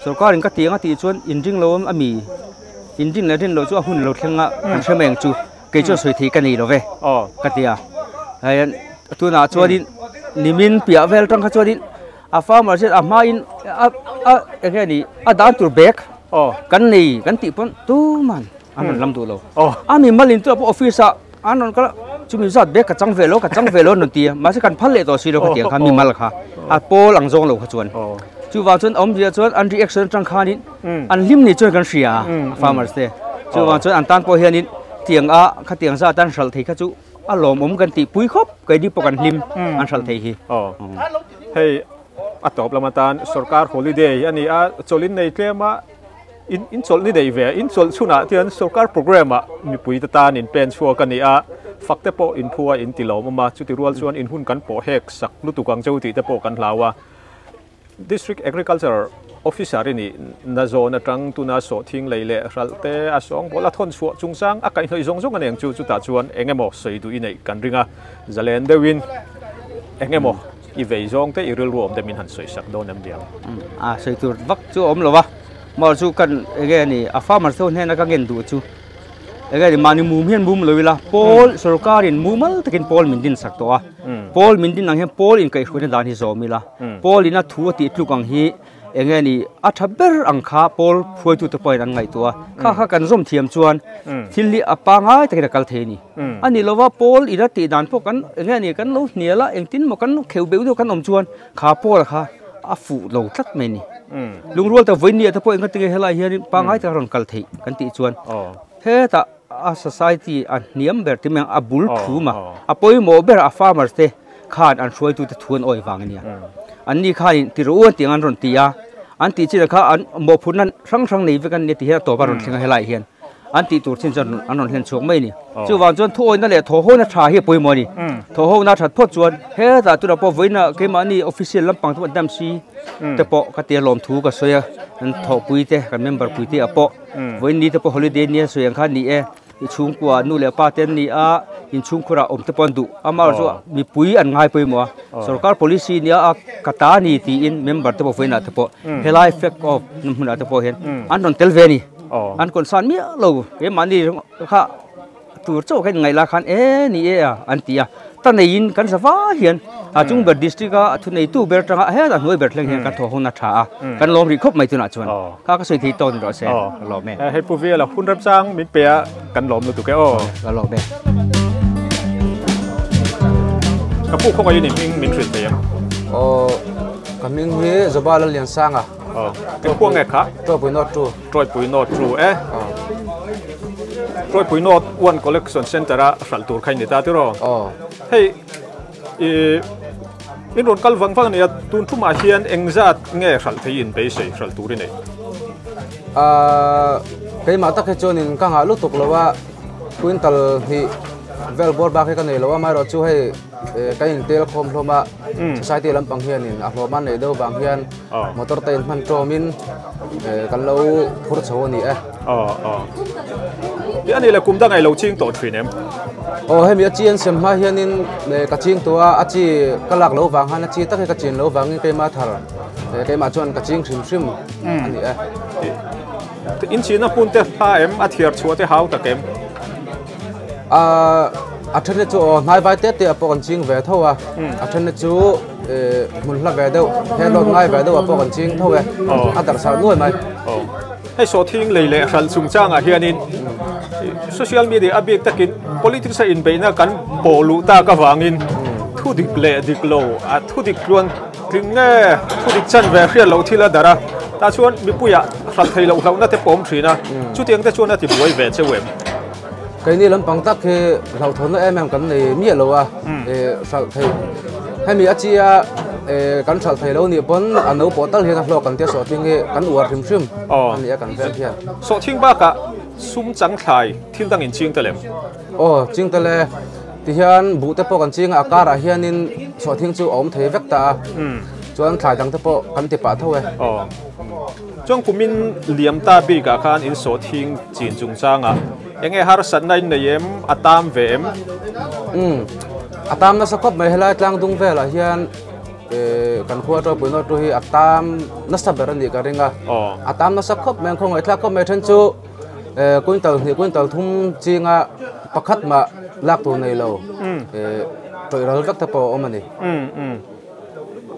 ส่วนก็ริงก็เตียงก็ตีชวนอินจิงโลมมีอินจิงแล้วที่เราจูหุ่นเราเที่ยงกันเชื่อมเองจูเกี่ยวสวยทีกันนี่เราเว้ก็เตียไอ้ตัวน่ะชัวดินนิมินเปียเวลตั้งข้าชัวดินฟ้ามาเสร็จมาอินอย่างเงี้ยนี่ดานตัวเบกกันนี่กันตีปนตู้มันอันนั้นลำตัวเรามีมาลินตัวพวกออฟฟิศอันนั้นก็จุมีสัตว์เบกกับจังเวโลนั่นตีมาสักการพันเลตัวสิเราก็เตียงขามีมาละค่ะโปหลังจงเราขจวนจู่ว่าจนเดียจวนอันรีแอคชั่นจังขานินอันลิมนี่จนกันเสียฟาร์มเสต์จู่ว่าจนอันตันพอเฮียนินเตียงข้าเตียงซาตันสัลทีข้าจู่ลมกันตีปุยครบไกดีปกันลิมอันสัลทีฮีเฮ้ยตอบละมาตานสรการฮอลิเดย์อันนี้จลินในเกมอินโซลนี่ได้เวอินโซลชุนะที่อันสรการโปรแกรมมีปุยตาอินเป็นชัวกันนี่ฟักเตปอินพัวอินติลอมาจุดที่รัวชวนอินหุ่นกันโปเฮกสักลุตุกังเจ้าติเตปกันลาว District Agriculture Officer นี่นาโซนตรังตุนาโสทิ้งเลยเละรัลเตอสองบลาทนชัวจุงซังอาการหน่อยจงกันเองจุดตาชวนเองเอโมสวยดูอินในกันริงจะเล่นเดวินเองเอโมอีเวจงเตอีเรื่องรวมเดมินหันสวยสักโดนน้ำเดียวสวยตัววักจู่อมหรอวะมาจู่กันเองนี่ฟ้ามาโซนให้นักเงินดูจู่เองนี่มานี่มูมเฮียนมูมเลยเวลาโพลสรการินมูมัลตะกินโพลมินดินสักตัวโพลมินดินนั่งเฮียโพลอินกับคนด่านที่โซมิละโพลอินน่ะทัวติดลูกอังฮีเองนี่อัฐเบอร์อังคาโพลพวยตุตะปอยอันไงตัวข้ากันร่มเทียมชวนทิลลี่อปางง่ายตะกินกัลเทนี่อันนี้เราว่าโพลอินน่ะติดด่านพวกกันเองนี่กันเราเหนียละเองตินมากันเขียวเบลเดียวกันอมชวนขาโพลค่ะฟูเราทัดเมนี่ลุงรัวแต่วันนี้ถ้าพวกเองก็ติดเฮลัยเฮียปางง่ายตะกันกัลเทกันติชวนเฮ้แต่society อันเนียมเบอร์ที่มันบุลทูมาพอยโมเบอร์farmers เตขาดอันช่วยตัวทวนอ้อยฟังเนี่ยอันนี้ข้าที่รู้ว่าที่งานรอนตีอันที่จีนข้าอันโมพูนั้นทั้งนี้เป็นกันเนี่ยที่ตัวบารอนที่งานให้ไหลเฮียนอันที่ตัวชินจนอันนั้นเห็นช่วงไม่นี่จู่วันจนทั่วนั่นแหละทั่วหัวนัดชาเฮียปอยโมนี่ทั่วหัวนัดชัดพอจวนเฮ้แต่ตัวเราพอวันน่ะเกมันนี่ official ลำปังตัวดำซีแต่พอก็เตียลมถูกก็สวยอันทั่วปุยเตกัน member ปุยเตอพอวันนี้แต่พอ holiday เนี่ยสวยข้านี่อิชุงกัวนู่นเลยป้าเต็นนี่อิชุงคุระอมตะปนดุมาร์จ้ามีปุยอันง่ายไปมัวสรการ policy เนี่ยกตานี่ที่อิน member ตะปนน่ะตะปนเฮลัย effect of นั่นน่ะตะปนเห็นอันนั้นเทลเวนี่อันคนสันมีเรามันนี่ข้าตัวเจ้าแค่ไงล่ะคันนี่อันที่ตอนนี้อินกันสฟ้าเห็นจุงเบอร์ดิสตริกทุนในตู้เบอร์จังเฮ้ยแต่หน่วยเบอร์เลี้ยงกันทั่วห้องนัดชากันลมรีคบไม่ตัวนัดชวนข้าก็สวยที่ต้นรอเซ่ลมแม่ให้ผู้วิเราคุณรับจ้างมิเปียกันลมดูตัวแกกันลมแม่กับผู้เข้ามาอยู่ในมินทรีเปียกับมิงเฮจะบ้าแล้วเลี้ยงสร้างเป็นพวกไงครับตัวปุ๋ยนอตทรูตรอยปุ๋ยนอตทรูตรอยปุ๋ยนอตวัน collection center สัลตูร์ใครเนี่ยตาที่รอให้ in ron kal wang ne tun thuma hian engzat nge hral thein be sei hral turin nei cái mà tắc cái chỗ nên càng lúc tục làว่าquintal thì vel bor ba cái này làว่าmai rồi chú hay cái hình tel khom khom ba society làm bằng hiền nên áp man này đâu bằng hiền motor tên man cho min cái lâu phút sau này cái anh này là cũng đang ngày lâu chiên tổ truyền em hayมีchiên xem mai hiền nên cái chiênตัวchỉ cái lạc lâu vàng hay là chỉ tắc cái chiên lâu vàng cái mà thar cái mà chọn cái chiên sim sim anh này in China pun te pa em athiar chua te hau ta kem athane chu nai vai te te apon ching ve tho athane chu mun la ve deu hello ngai ve deu apon ching tho ve adar sa nuai mai hei Sawhthing leile hral chung changa hianin social media abik takin politics in beina kan polu ta ka wangin thu dik le dik lo a thu dik luan ting nge thu dik chan ve hrial lo thila dara ta chuan Mipui a hral thei lo hlau na te pom thina chu tiang te chuan ati buai ve chewem cái này làm bằng tắc cái hậu thốn em cái này miệt lâu sợi thầy hay mi achia cái sợi thầy lâu nè bốn anh nấu bỏ tắc hiện lo cái tiêu Sawhthing cái uar phim phim anh ấy cái ven thiên Sawhthing ba cả sum trắng thai thiên đăng in chiang ta lem chiang ta le thì hiện bù tép cái chiang akara hiện in Sawhthing chú ôm thấy vecta chuan thai đăng tép cái tép thôi trong kumin liam ta bi cả khan in Sawhthing chin chung changa enge har san nai nei em atam ve em atam na sakop mai helai tlang dung ve la hian kan khuwa to puno to hi atam na saber ni ka ringa atam na sakop men khong ai thla ko mai than chu quintal thum chinga pakhat ma lak tu nei lo troi ral vak ta po omani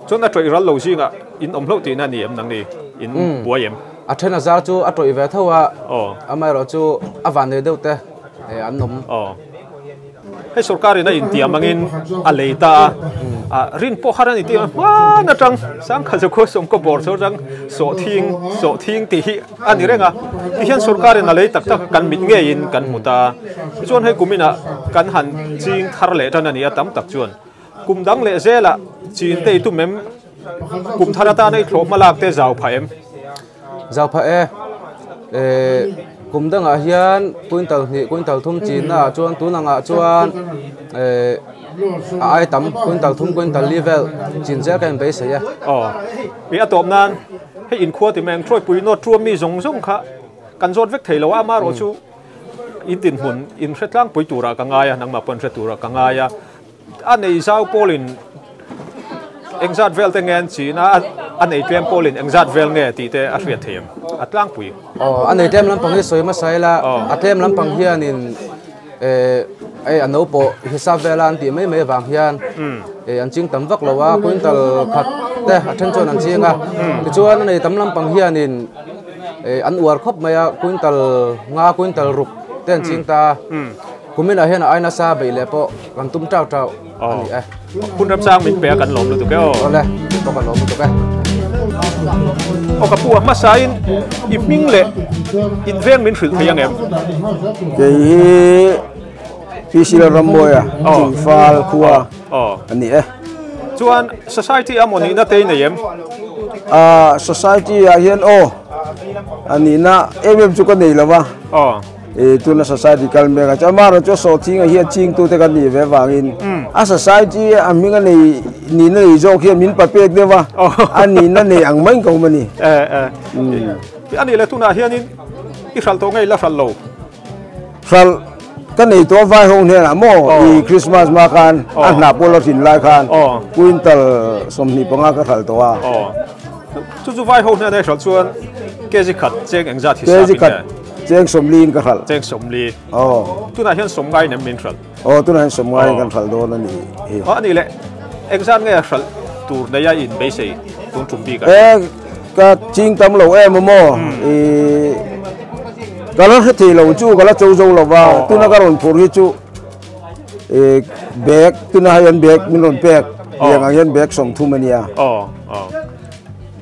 chona troi ral lo jinga in omlo ti na ni em nang ni in buai em athena zar chu atoi ve thowa amai ro chu avan ne deute an nom hei sawrkarin a intiam angin a leita rin po haran intiam wa na tang sang khaja kho som ko bor so rang Sawhthing ti hi ani renga ti hian sawrkarin a lei tak tak kan mit ngeiin kan muta chuan hei kumina kan han ching thar le tan ani atam tak chuan kum dang le zela chin te tu mem kum tharata nei thlo malak te zau pha em giao phải cùng đang hiền quintal thum chín à chuan tú năng chuan ai tắm quintal thum quintal level chín giờ cái base ya bị atom nan hay in khuat thì mang trôi pui nó chuam mi zong zong kha kan zot vek thei lo ama ro chu in tin hun in hretlang pui tura ka ngaya nang ma pon hretura ka ngaya anei zau polin engzat vel te ngen china anei tlem polin engzat vel nge ti te a hriat them atlang pui anei tlem lam pang hi soi ma sai la atlem lam pang hian in ai an no po hisab velan ti mai mai wang hian an ching tam vak lowa quintal khat te athen chon an chinga ti chuan anei tam lam pang hian in an uar khop maya quintal rup ten ching ta kumin a hian ai na sa be le po kan tum trao trao ani kun ram sang min pe kan lom lu tu ke le to kan lom tu ke ka pu ma sain ipming le in veng min thil thiang em ke hi pisila ramboya fal khuwa ani chuan society amoni na te nei em society a hian ani na em chu ka nei lawa tu na society kalme ka chama ro cho Sawhthing hi ching tu te kan ni ve wangin a society a minga nei ni na i jo khian min papek dewa ani na nei ang main ko mani ani le tu na hianin i hral to ngai la hral lo hral ka nei to vai hong ne la mo i Christmas ma kan an na polo thin lai khan quintal somni panga ka hral to wa chu vai hong ne hral chuan keji khat cheng engza thi sa cheng somlin ka hral cheng somli tu na hian som ngai nem min hral tu na hian som ngai kan hral do na ni ani le exam nge hral tur na ya in be sei tun tum bi ka ka ching tam lo em mo ka la thi lo chu ka la chou zo lo wa tu na ka ron phur hi chu bag tu na hian bag min ron pek yang hian bag som thu mania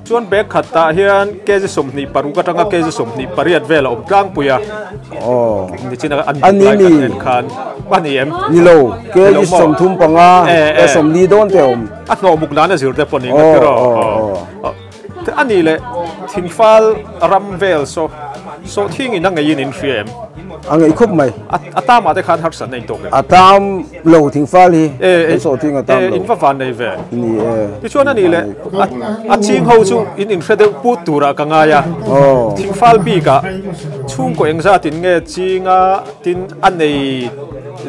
chuan bek khat ta hian kezi somni paru ka tanga kezi somni pariat vela om tlang puya ni china an ni khan pani em ni lo kezi som thum panga e somni don te om a no muk na na zir te poni ngiro te ani le thingfal ram vel so thing in ngeiin in friem angai khop mai atam ate khan har san nei tok atam lo thingfal hi so thing atam in fa van nei ve ni ti chuan ani le a ching ho chu in hredeu put tura ka nga ya thingfal bi ka chung ko engza tin nge chinga tin anei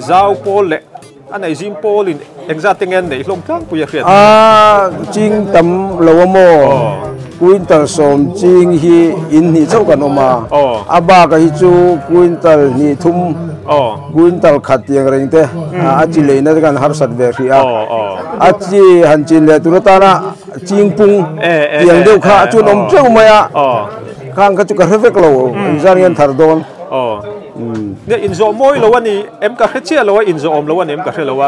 zau pol le anei jim pol in engza tingen nei hlom tlang puya khret ching tam lo mo quintal som ching hi in ni chau kan oma aba ka hi chu quintal ni thum quintal khat yang reng te a chi le na kan har sat ve ri a chi han chin le tu ta na ching pung yang deu kha chu nom cheu maya khang ka chu ka revek lo zarian thar don ne inzo moi lo ani em ka khechia lo inzo om lo ani em ka khela wa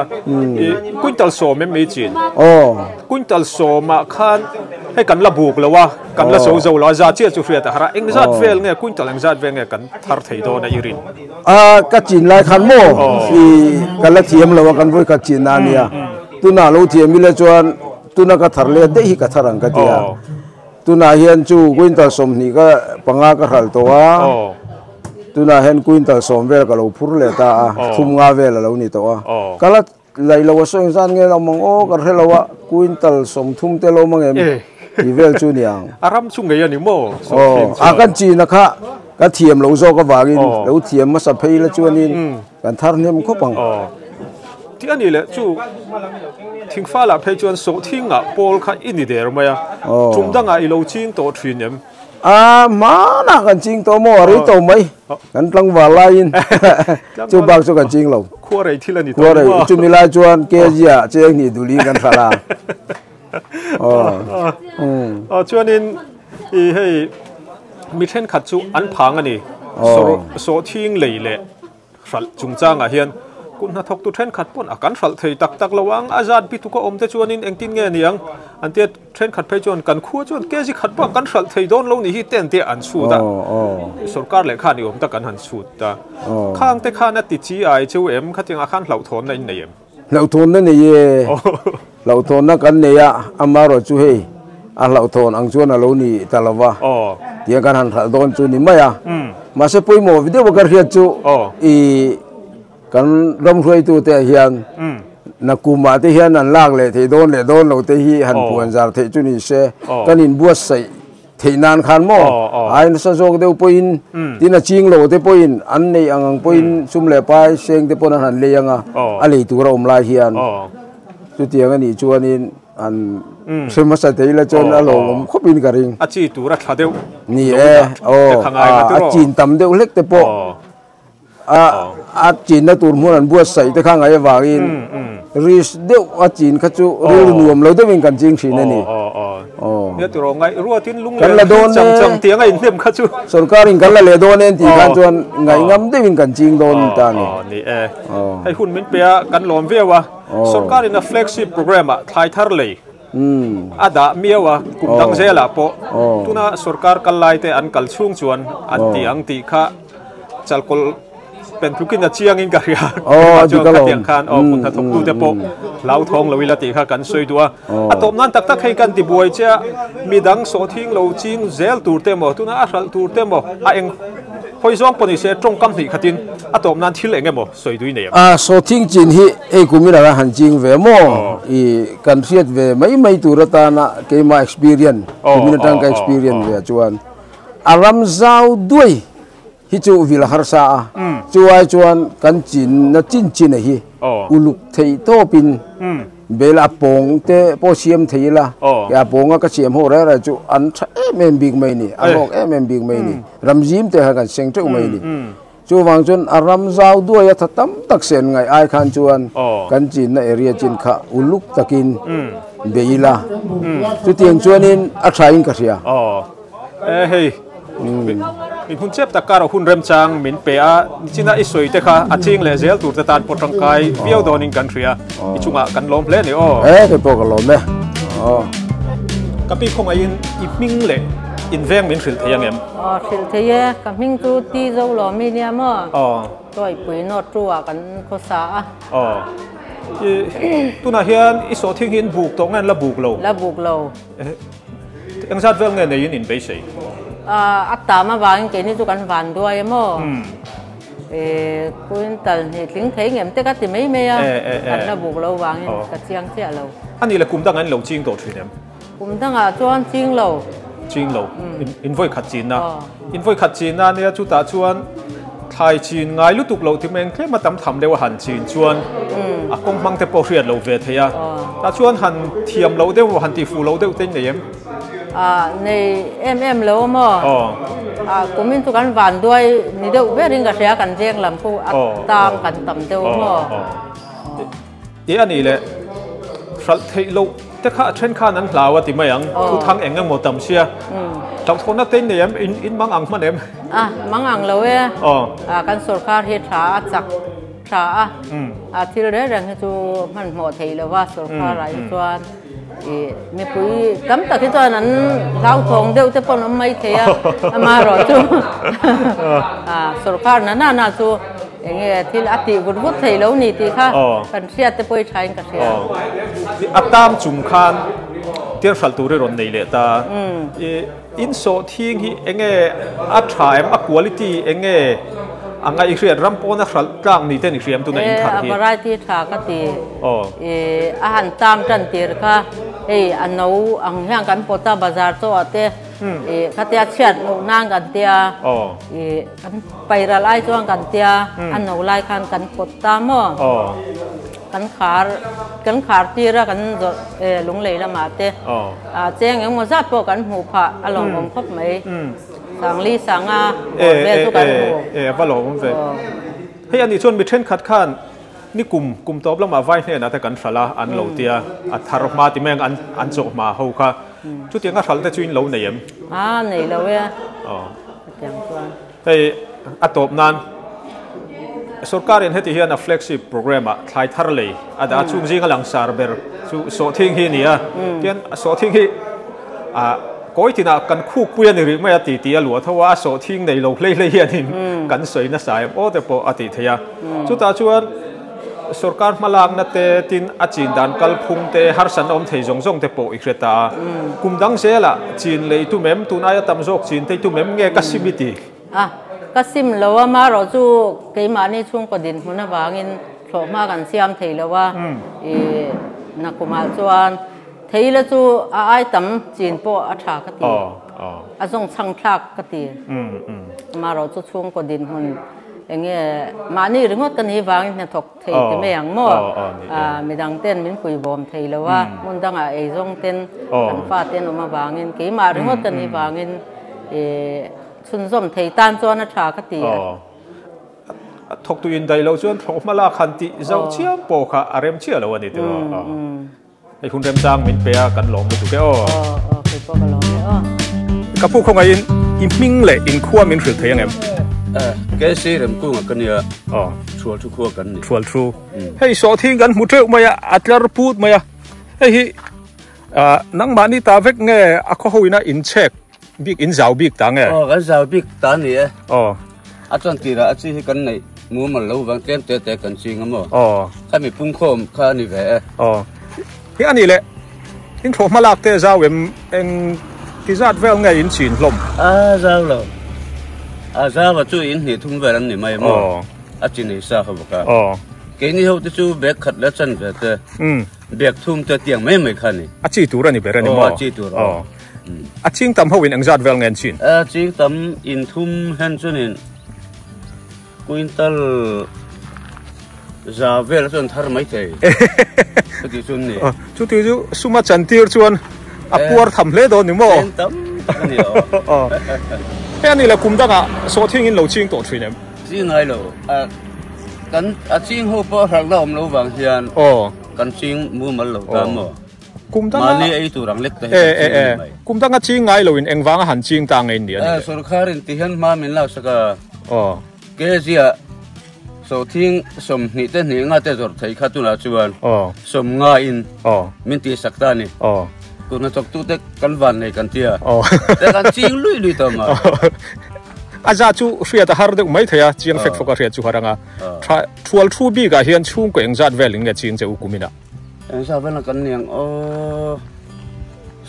quintal som em me chin quintal som ma khan hay kan la buk lo wa kan la so zo lo za chia chu fria ta hara engzat vel nge quintal engzat vel nge kan thar thei do na irin ka chin lai khan mo i kan la thiam lo wa kan voi ka chin na nia tu na lo thiam mi le chuan tu na ka thar le de hi ka tharang ka tia tu na hian chu quintal som ni ka panga ka hral to wa tu na hen quintal som vel ka lo phur le ta thum nga vel lo ni to kala lai lo so insan nge lo mong o ka hre lo wa quintal som thum te lo mang em i vel chu niang aram chu ngei ani mo a kan chi na kha ka thiam lo zo ka wangin lo thiam ma sa phei la chuanin kan thar nem kho pang ti ani le chu thingfa la phei chuan so thinga pol kha ini der maya chumdanga i lo ching to thinem ma na kan ching to mo ri to mai kan tlang wa lain chu bang chu kan ching lo khua rei thil ani to khua rei chu mi la chuan ke jia cheng ni duli kan thala chuanin i hei mi then khat chu an phang ani so thing lei le hral chungchang a hian kun na thok tu then khat pon akan hral thei tak tak lawang azad bi tu ko om te chuanin engtin nge niang an te then khat phei chuan kan khua chuan ke ji khat pa kan hral thei don lo ni hi ten te an chu da sarkar le kha ni om ta kan han chu ta khang te kha na ti chi ai chu em khating a khan hlau thon na in nei em hlau thon na ni ye hlau thon na kan ne ya amaro chu hei a hlau thon ang chuan a lo ni talawa tiang kan han hral don chu ni maya ma se poi mo video bakar hiat chu i kan ram hroi tu te hian na kuma te hian an lak le thei don le don lo te hi han puan zar thei chu ni se kan in buat sai thei nan khan mo ai na sa jok deu poin tin a ching lo te poin an nei ang poin sum le pai seng te pon han le anga a le tu ra om lai hian chu tiang ani chuanin an sema sa te la chon a lo om khopin ka ring a chi tu ra thla deu ni a chin tam deu lek te po a chin na tur mun an buat sai te khang ai wangin ris deu a chin kha chu ril nuam lo dewin kan jing thin ani ne tu ro ngai ruatin lung kan la don chang chang tiang ai nem kha chu sarkarin kan la le don en ti kan chuan ngai ngam dewin kan jing don ta ni ni hai hun min pe kan lom vewa sarkarin a flagship program a thai thar lei ada miawa kum dang zela po tuna sarkar kal lai te an kal chung chuan an tiang ti kha chalkol pen thukin a chiang in ka ria chu ka tiang khan kun tha thok tu te po lau thong lawila ti kha kan soi duwa atop nan tak tak hei kan ti buai cha midang so thing lo ching zel tur te mo tuna a hral tur te mo a eng hoi zong poni se trong kam ni khatin atop nan thil enge mo soi dui nei so thing chin hi e kumina ra han jing ve mo i kan riat ve mai tur ta na ke ma experience kumina tang ka experience ve chuan aram zau dui hi chu vil har sa chuai chuan kan chin na chin hi uluk thei to pin bela pong te po siam thei la ya ponga ka siam ho ra chu an em big mai ni a hok em big mai ni ramjim te ha kan seng chu mai ni chu wang chun aram zau duai ya thatam tak sen ngai ai khan chuan kan chin na area chin kha uluk takin beila chu tiang chuanin a thain ka ria hei min hun chep takar hun rem chang min pe a china isoi te kha aching le zel tur te tan potang kai viau doning country a ichunga kan lom ple ni ke po ka lom me Kapi không ai in lệ in veng mình sử thế em. Sử thế cái mình tu ti dâu lò mi nha mà. Tôi bùi nốt chua cần có xã. Tu na hiền ít số thiên hiền buộc tông anh là buộc lâu. Là buộc lâu. Anh sát veng này in bấy gì. Tama mà vàng cái này tu cần vàng đuôi mà. Quyên tần thì tiếng thấy em tất cả thì mấy anh là buộc lâu vàng cái chiang chia lâu. Anh là cùng đang anh lâu chiang tổ truyền em. Cùng đang chuan chiang lâu. Chiang lâu. In voi khát chín na. In voi khát chín na này chú ta chuan Thái chín ngay lúc tục lâu thì mình cái mà tắm thầm đều hành chín chuan. Công mang theo bảo hiểm lâu về thế à. Ta chuan hành thiềm lâu đều hành tỷ phù lâu đều tên này em. Này em lâu mà. Của mình tu cần vàng đuôi, ni đâu biết riêng cái xe cần riêng làm cô tam cần tầm đâu mà. Ý anh ấy là rất thấy lâu, tất cả trên khán anh lao thì mấy anh thu thắng anh một tầm xe. Trong thôn nó tên này em in mang ăn mà em. Mang ăn lâu ấy. Cần sawrkarin hết trả chắc trả. Thì đấy rằng chú mình một thấy làว่าsawrkarin cho Mipui cấm ta cái cho nên rau thong đều thế bọn mấy thế mà rồi chú sawrkarin nè chú nghe thì là thì vút vút thấy lâu nị thì khác cần xe thế bôi trái cái xe tam chung khan tiếng sal tu rồi này lệ ta in số thiên hi nghe atra em quality nghe anh ấy sẽ làm po na sal trang nị tên xem tu na in thar hi variety thà cái thì anh tam chân tiền cả anh nấu anh hàngกันปตา bazar ตัวเต้เขาเตียเชียดลูกนางกันเตียกันไปละลายจ้วงกันเตียอันนาวลายกันกันปตาหม้อกันขาตีระกันลุงเลยละมาเต้เจียงยังมาจับพวกกันหูผาอารมณ์ผมครบไหมสังลีสังเบสุกันหูว่าหลงเว้ยให้อันนี้ชวนไปเทรนขัดขันนี่กลุ่มตบแล้วมาไว้เนี่ยนะแต่กันสละอันเหล่าเตียอัดทารกมาที่แม่งอันจบมาเขาค่ะชุดเตียงก็สละแต่จุนเหล่าเนี่ยนี่เหล่าเว้ยเตียงตัวเฮ้ยอัดตบนั้นsawrkarin heti hian a flagship program a thlai thar lei ada chung jing alang sar ber chu Sawhthing hi nia tian Sawhthing hi koi tina kan khu puya ni ri mai ati ti a lua thawa Sawhthing nei lo hlei hlei hian in kan soi na sai o te po ati theya chu ta chuan sawrkar malang na te tin achin dan kal phung te har san om thei jong jong te po ikreta kumdang sela chin lei tu mem tunai tam jok chin te tu mem nge kasimitiก็ซิมแล้วว่ามาเราจู่เกี่ยมาในช่วงกดินหัวหน้าบางอินโผล่มากันเสียมเทแล้วว่านักกุมารจวนเทแล้วจู่ไอ้ตั้มจีนโปอัฐากติอาจงช่างทักกติมาเราจู่ช่วงกดินหุ่นอย่างเงี้ยมานี่เรื่องกันนี้บางอินถกเทแต่ไม่อย่างมั่วไม่ดังเต้นมิ้นปุยบอมเทแล้วว่ามันดังไอ้จงเต้นกันฟ้าเต้นออกมาบางอินเกี่ยมาเรื่องกันนี้บางอินสุนทรเทตันจวนชากติทกตุยินได้เราจวนทกมาลาคันติเจ้าเชี่ยโปค่ะอารมณ์เชี่ยแล้ววันนี้ตัวไอ้คุณเริ่มจ้างมินเปียกันหลงไปถูกแก่เคยพอกันหลงเลยกับผู้คงไงอินมิ่งเลยอินขั้วมินสุดเทียงเอ็มแกซีเริ่มกู้กันเนี่ยชวนทุกขั้วกันชวนทูให้สอทิ้งกันมุดเร็วมาอ่ะอัดลาร์พูดมาอ่ะเฮ้ยนังมานี่ตาเวกเงี้ยอ่ะเขาหุยนะอินเช็คบิ๊กอินสาวบิ๊กต่างไงกันสาวบิ๊กต่างเนี่ยอาจารย์ตีระอาชีพกันในมูมันเราบางเต็มแต่กันจริงมั้งข้ามีปุ่งคมข้านี่แหวที่อันนี้แหละอินโทรมาลากเตะสาวเอ็งที่จัดเวลไงอินจีนลมสาวเหรอสาวว่าจู่อินนี่ทุ่มเวลนี่ไม่มั้งอาจารย์นี่สาวเขาบอกว่าเกนี่เขาจะจู่เบกขัดแล้วจันเบกเบกทุ่มแต่เตียงไม่คันนี่อาชีพตัวนี่เบรนี่มั้งอาชีพตัวอาชิงตำเขาวินอังจัดเวลเงินชินอาชิงตำอินทุ่มเห็นจุนินกุอินตัลจาเวลจนทาร์ไม่เท่ก็ที่จุนนี่จุดที่จุสุมาจันทีร์ชวนอัปวร์ทำเล่ดอนนี่มั้งตำนี่แค่นี้แหละคุมดังอ่ะSawhthingอินเราชิงตัวทรีเนี่ยชิงไงเรากันอาชิงหัวปอหักเราอมเราบางเฮียนกันชิงมูมันเราตามกุมตั้งมานี่ไอ้ตัวรังเล็กแต่กุมตั้งก็ชิงไงเราอินเอ็งวางหันชิงต่างเงินเดียวsawrkarinที่เห็นมามินเล่าสักเกจีอะSawhthingสมนิเตนี่งาเตจอดไทยขัดตุนาจวนสมงาอินมินตีสักตานี่ cô nó chọc tu tết căn van này căn tia tết căn chiên lùi tao mà aja chu ria ta har de mai thaya chiang fek foka ria chu haranga thual thu bi ga hian chung ko engjat veling nge chin cheu kumina sa vel kan niang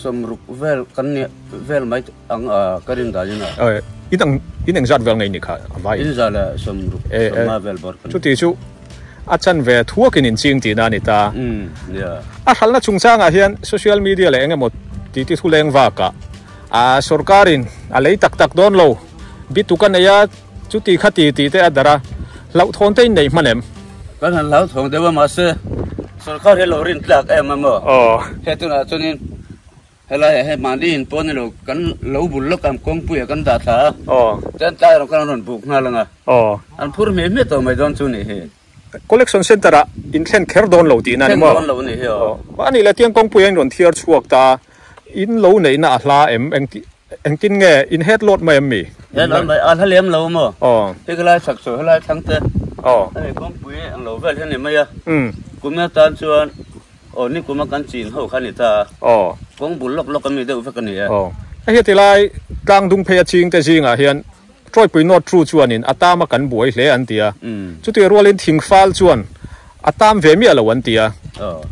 somrup vel kan ne vel mai ang karin da jina in engjat vel ngai ni kha vai in za la somrup ma vel bor chu ti chu achan ve thuakin in ching ti na ni ta ya a halna chungchanga hian social media le engemaw ti thuleng wa ka sawrkarin a lei tak tak don lo bitukan aya chuti khati ti te adara lau thon te nei manem kan han lau thong dewa ma se sarkar he lorin tlak em ma he tu na chunin hela he mandin pon lo kan lo bul lo kam kong pu kan da tha ten ta ro kan ron buk na langa an phur me me to mai don chu ni he collection center a in thlen kher don lo ti na ni mo lo ni he ani la tiang kong pu en ron thiar chuak ta in lo nei na hla em engkin nge in head load mai mi yan an mai an halem lo mo he kala sak so hala thang te ai kong pu ang lo vel he ni mai kumna tan chuan ni kuma kan chin ho khani ta kong bul lok lok mi deu fa kan ni a he ti lai tlang dung phe ching te jinga hian troi pui not true chuan in atama kan buai hle an tia chu ti rolin thing fal chuan atam ve mi alo an tia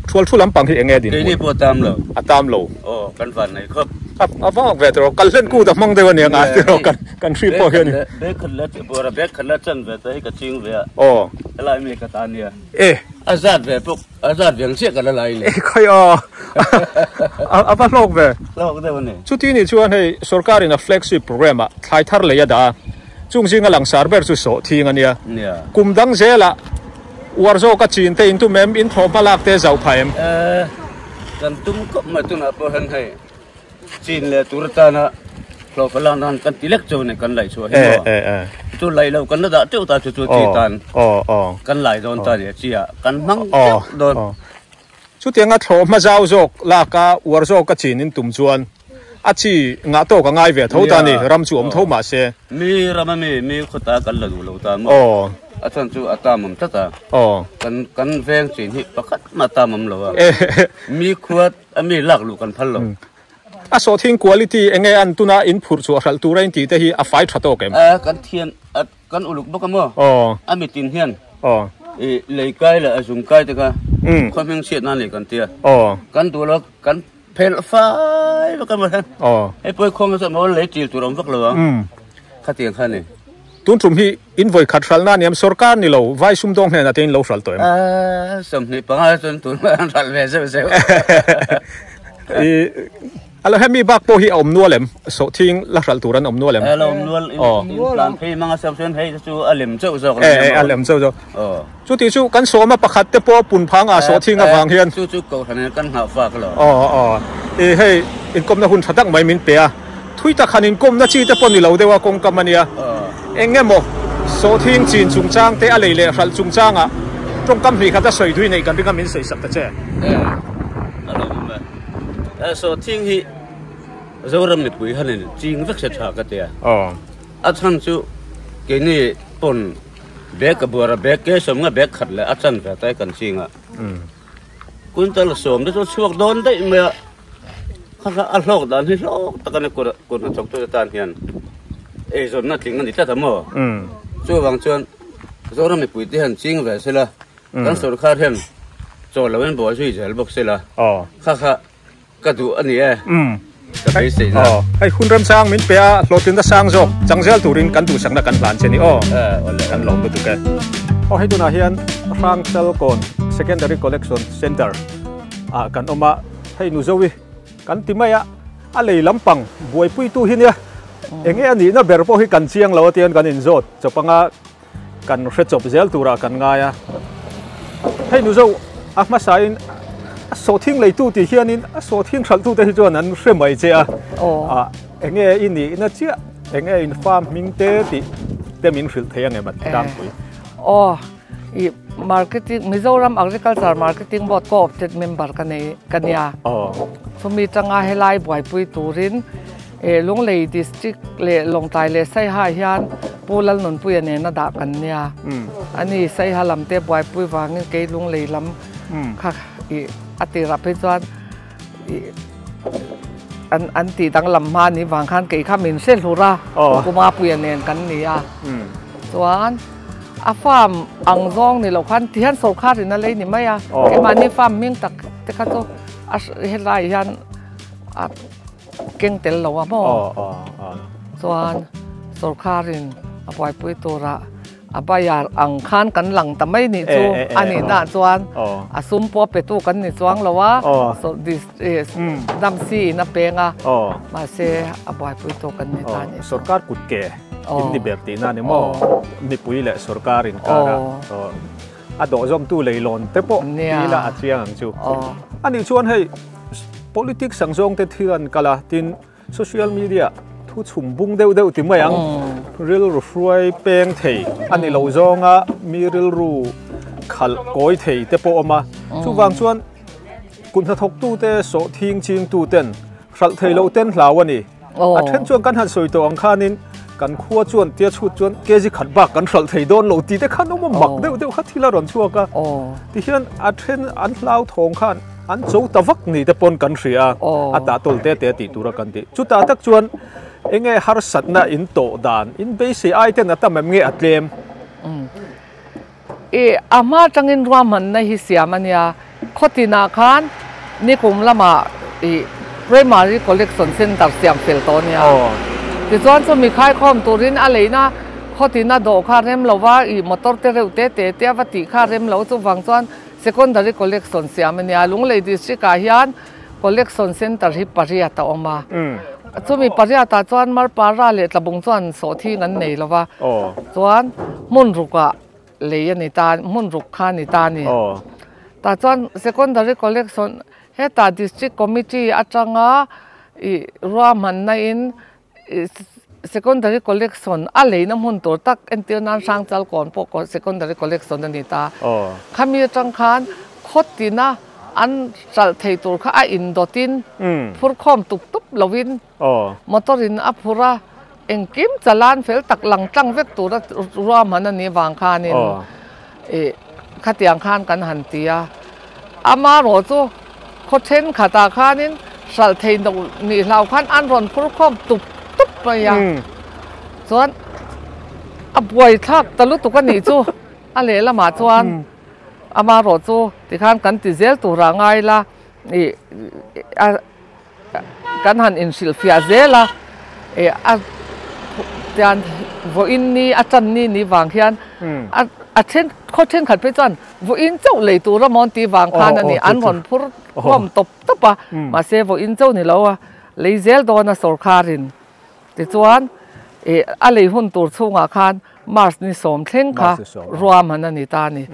thul thulam pang hi enge din ni po tam lo atam lo kan van nei khop avak ve tro kal len ku da mong de wan nga tro kan tri po hian be khalat bora be khalat chan ve ta hi ka ching ve lai mi ka ta nia azad ve pok azad veng che ka la lai le khai ava lok ve lok de wan chu ti ni chuan hei sarkarin a flagship program a thlai thar le ya da chung jinga lang sarber chu so thing ania kum dang zela warzo ka chin te in tu mem in thop malak te zau phaim kan tum ko ma tu na po han hai chin le turta na lo falan nan kan tilek chu ne kan lai chu he chu lai lo kan da chu ta chu chi tan kan lai don ta ye chia kan mang don chu tianga thop ma zau jok la ka warzo ka chin in tum chuan a chi nga to ka ngai ve tho ta ni ram chu om tho ma se mi ram mi khota kan la du lo ta mo athan chu atamam tata kan veng chin hi pakhat ma tamam lo mi khuat ami lak lu kan phal lo a Sawhthing quality enge an tuna in phur chu hral tu rein ti te hi a fai thato kem kan thian kan uluk bokamo ami tin hian lei kai la azum kai te ka khomeng siat na le kan tia kan tu lo kan phel fai bakam han ai poi khong sa mo le til tu rom vak lo khatiang khane tun thum hi invoi khat hral na niam sarkar ni lo vai sum dong hna na tein lo hral toem som ni panga chun tun an hral ve se alo hemi bak po hi om nualem Sawhthing la hral turan om nualem om nual in plan phe manga sam chen hei chu alem chau zo alem chau zo chu ti chu kan soma pakhat te po pun phanga Sawhthing awang hian chu ko thane kan ha fa ka lo hei in kom na hun thatak mai min pe a thui ta khanin kom na chi te pon ni lo dewa kong kamania engemo Sawhthing chin chungchang te a leile hral chungchanga trong kam hri khata soi dui nei kan ringa min sei sak ta che Sawhthing hi zoram Mipui hanin ching vek se tha ka te achan chu ke ni pon bek abura bek ke som nga bek khat le achan ve tai kan chinga kuntal som de chuak don dai me kha a hlok dan hi hlok takan ko na chok to tan hian zon na tling ni ta ta mo chu wang chuan zoram Mipui te han ching ve se la kan sarkar hian cho lawen bo sui jel bok se la kha ka du ani ka bai sei na ai hun ram sang min pe a hlotin da sang jok changjal turin kan du sang na kan plan cheni kan lom tu ke hei tu na hian rang tel kon secondary collection center kan oma hei nu zowi kan timaya a lei lampang buai pui tu hin ya enge ani na berpo hi kan chiang lo tian kan in zot chopanga kan rechop zel tura kan nga ya hei nu zo ma sain Sawhthing lei tu ti hianin Sawhthing hral tu te hi chuan an hremai che enge ini na chia enge in farm mingte ti temin hril thei nge mat dang pui i marketing Mizoram agriculture marketing board co-opted member kania sumi tanga helai buai pui turin lung lei district le longtai le sai ha hian pulal non pui ane na da kania ani sai ha lamte buai pui wangin ke lung lei lam kha ati rape chuan อันตีดังลำมานี่วางคันเกี่ยข้ามินเส้นหูระกูมาเปลี่ยนเนียนกันนี่ส่วนอาฟาร์มอังซองนี่เราคันที่ฮันโซคารินอะไรนี่ไม่อะไอ้มันนี่ฟาร์มมิ่งตักแต่ข้าตัวเห็นไรฮันเก่งเต็มเราอะมั้งส่วนโซคารินเอาไปปุ้ยตัวละอาบายาอังคานกันหลังแต่ไม่นี่จูอันนี้น่าส่วนอาซุ่มปัวเป็ดตู้กันนี่ส่วนเราว่าดิสดัมซีนับเป็นอะมาเสียอาบายปุ้ยตัวกันนี่ตานี่สรการกุดแก่อินดิเบอร์ตีน่าเนี่ยมั้งนิปุยแหละสรการินการะอะดอกจอมตู้เลยหล่นแต่พอนี่ละอาเจียงจูอันนี้ชวนให้ politics สังสงเตที่กันกันละที่ social media ทุกชุมบุ้งเดวติมยังเรื่องรูฟรวยเป็นเทอันนี้เราจงอ่ะมีเรื่องรูขัดก้อยเทแต่พอมาช่วงบางส่วนคุณทกตู้เตะโสทิ้งจริงตู้เต้นขัดเทเราเต้นหลาวันนี้อันเช่นช่วงกันหันสวยตัวอังคานินกันขั้วจวนเตี้ยชุดจวนเกจิขัดบักกันขัดเทโดนเราตีแต่ขันน้องมันหมักเดวขัดที่ละร้อนชั่วกันที่เห็นอันเช่นอันเล่าทองขันอันโจตะวักนี่แต่ปนกันเสียอันตาตุลเตะตีตัวละกันตีจุดตาตักจวนเองไงฮาร์สัตน่ะอินโตดานอินเบสิไอเทนน่ะตั้มแบบเงี้ยอัดเลมอามาจังอินรวมมันในฮิเสียมันเนี่ยข้อที่นาคานนี่กุมละมาprimary collection center เสียงเฟลตัวเนี่ยที่ส่วนจะมีค่ายคอมตัวรินอะไรนะข้อที่น่าดูค่าเร็มเราว่ามอเตอร์เตเรวเตเตวัติค่าเร็มเราจะฟังส่วน secondary collection เสียมันเนี่ยลุงเลยดิสติกาฮิอัน collection center ที่ปริยัติออกมาจะมีปริยัติจวนมาปาราเลตะบงจวนโสที่นั้นเนี่ยเราว่าจวนมุนรุกะเลยนิตามุนรุกขานิตานี่แต่จวน secondary collection เฮตา district committee อาจารย์รวมมันในอิน secondary collection อะไรน้ำหุ่นตัวตักเอ็นเตียนันสร้างจัลก่อนพวก secondary collection นี่ตาขามีจังคานโคตรดีนะอันจัลเทตัวข้าอินโดตินพูดข้อมตุบตุบลวินมอเตอร์อินอัพพูระเอ็งกิมจะลานเฟลตักหลังจังเวกตัวรวมมันนี่วางคานินขัดยังคานกันหันเตียอามาโรจูโคเชนขัดตาคานินจัลเทนนี่เราคันอันรอนพูดข้อมตุบตุบไปยังส่วนอับวยทักตะลุตุกันนี่จูอะไรละมาจวนอามาโรจูที่ข้างกันติเซลตัวร่างไงล่ะนี่กันหันอินซิลฟิอาเซล่ะจานวอินนี่อาจารย์นี่วางเขียนเช่นเขาเช่นขัดไปจวนวอินเจ้าเลยตัวละมอนตีวางคานันนี่อันผลพูดความตบตบปะมาเซวอินเจ้านี่แล้วอะเลยเซลโดนสอร์คารินที่จวนอะไรหุ่นตัวช่วงอาคารมาร์สนี่สมเท่งค่ะรวมมันนี่ตานี่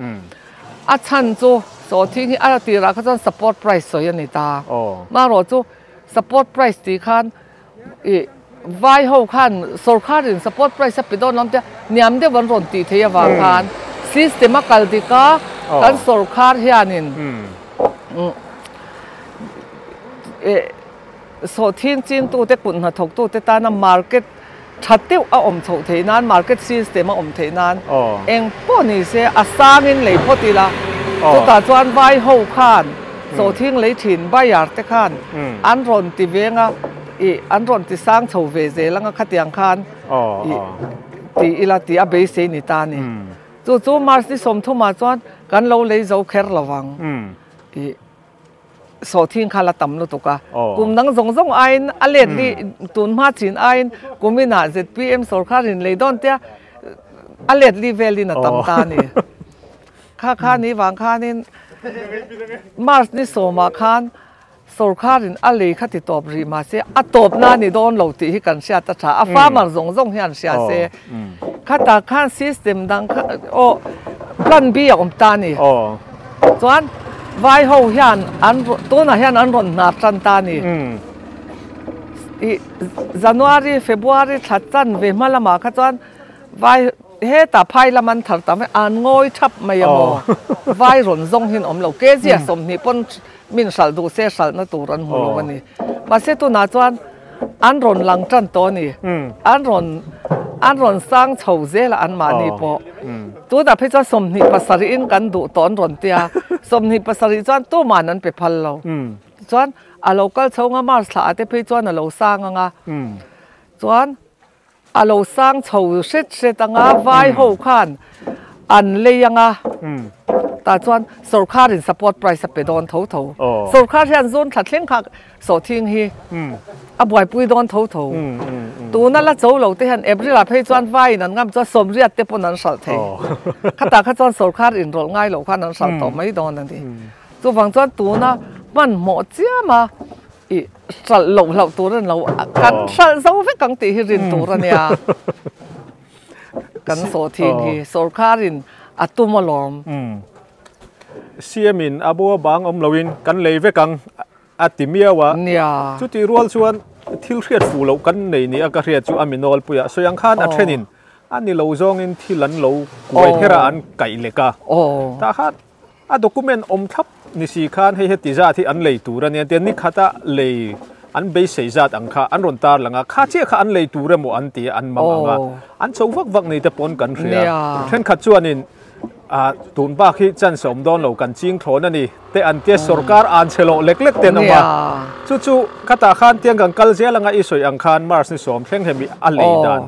อาชันจูโซที่นี่อาตีรักเขาจะ support price สวยนี่ตามาโรจู support price ที่คันไว้หัวคันสอร์คาริน support price ไปโดนน้ำเดียเนี่ยมันเดียวันรนตีเทียวางคัน system กัลติกากันสอร์คาร์เฮียนินโซที่จริงตัวเด็กปุ่นหัดถกตัวแต่ตาน้ำ market ชัดเตี้ยวเอาอมโฉเทนาน market system เอาอมเทนานเองป้อนี่เสียอาสาเงินเลยพอดีละตัวตาจวนใบหัวคันโซทิ้งเลยถิ่นใบยาร์เตคันอันรอนติเวงอ่ะอันรอนติสร้างโฉเวเซแล้วก็ขัดยังคันตีอิลาตีอาเบสนิตานี่จู่ๆมาสิสมทุมาจวนกันเราเลยจะแคร์ระวังโซทิ้งคาลตัมลุตุกะกุมนังซงไอ้อเลดดีตุนมาชินไอ้กุมินาเจ็ดพีเอ็มสอร์คารินเลยดอนเตียอเลดลีเวลินาตัมตานี่ข้านี้วางข้านี่มาร์สนี่โซมาคานสอร์คารินอเลขัดติดตบรีมาเสียอัตบนานี่โดนเหล่าตีให้กันเสียตาชาอาฟ้ามันซงเฮียนเสียเสียข้าตาข้าซิสเต็มดังโอ้พลันบีอมตานี่ส่วนไว้หัวเฮียนอันตัวน่ะเฮียนอันรอนนับจันตานี่January February ถัดจันเวมาละมาขจรไว้เฮตาไพ่ละมันถัดตาไม่อันงอยทับไม่ยอมไว้รอนซงหินอมเหล่าเกจีสมนิปนมินสัลดูเสสัลนั่ตัวรันหัววันนี้มาเสตัวน่ะจวนอันรอนหลังจันตัวนี่อันรอนสร้างเฉาเจละอันมานี่พอตัวแต่เพื่อสมนิปัสรินกันดูตอนรอนเตียสมนิปัสริจวนตัวมานั้นไปพันเราจวน local chonga mar thla ate phei chuan alo sang anga chuan alo sang chho set anga vai ho khan an leyanga ta chuan sawrkarin support price pe don tho sawrkar hian zone thleng kha Sawhthing hi a buai pui don tho tu na la chou lo te han April a phei chuan vai nan ngam chuan somriat te pon an sal the khata kha chuan sawrkar in rol ngai lo khan an sal to mai don an ti chu wang chuan tu na man mo chia ma i sal lo tu ran lo kan sal zo ve kang ti hi rin tu ran ya kan Sawhthing hi sawrkarin atumalom siamin abo bang loin kan leive kang atimia wa chuti rual chuan thil hriat fu lo kan nei ni aka hriat chu aminol puya soyang khan a thenin ani lo zong in thilan lo kuai hera an kai leka ta khat a document thap ni si khan hei heti za thi an lei tur ani te ni khata lei an be sei zat ang kha an ron tar langa kha che kha an lei tur mo an ti an mamanga an chowak wak nei te pon kan hria then khat chuanin tun ba khi chan som don lo kan ching thon ani te an te sarkar an chelo lek te noma chu khata khan tiang kan kal zelanga i soi ang khan mars ni som thleng hemi a lei dan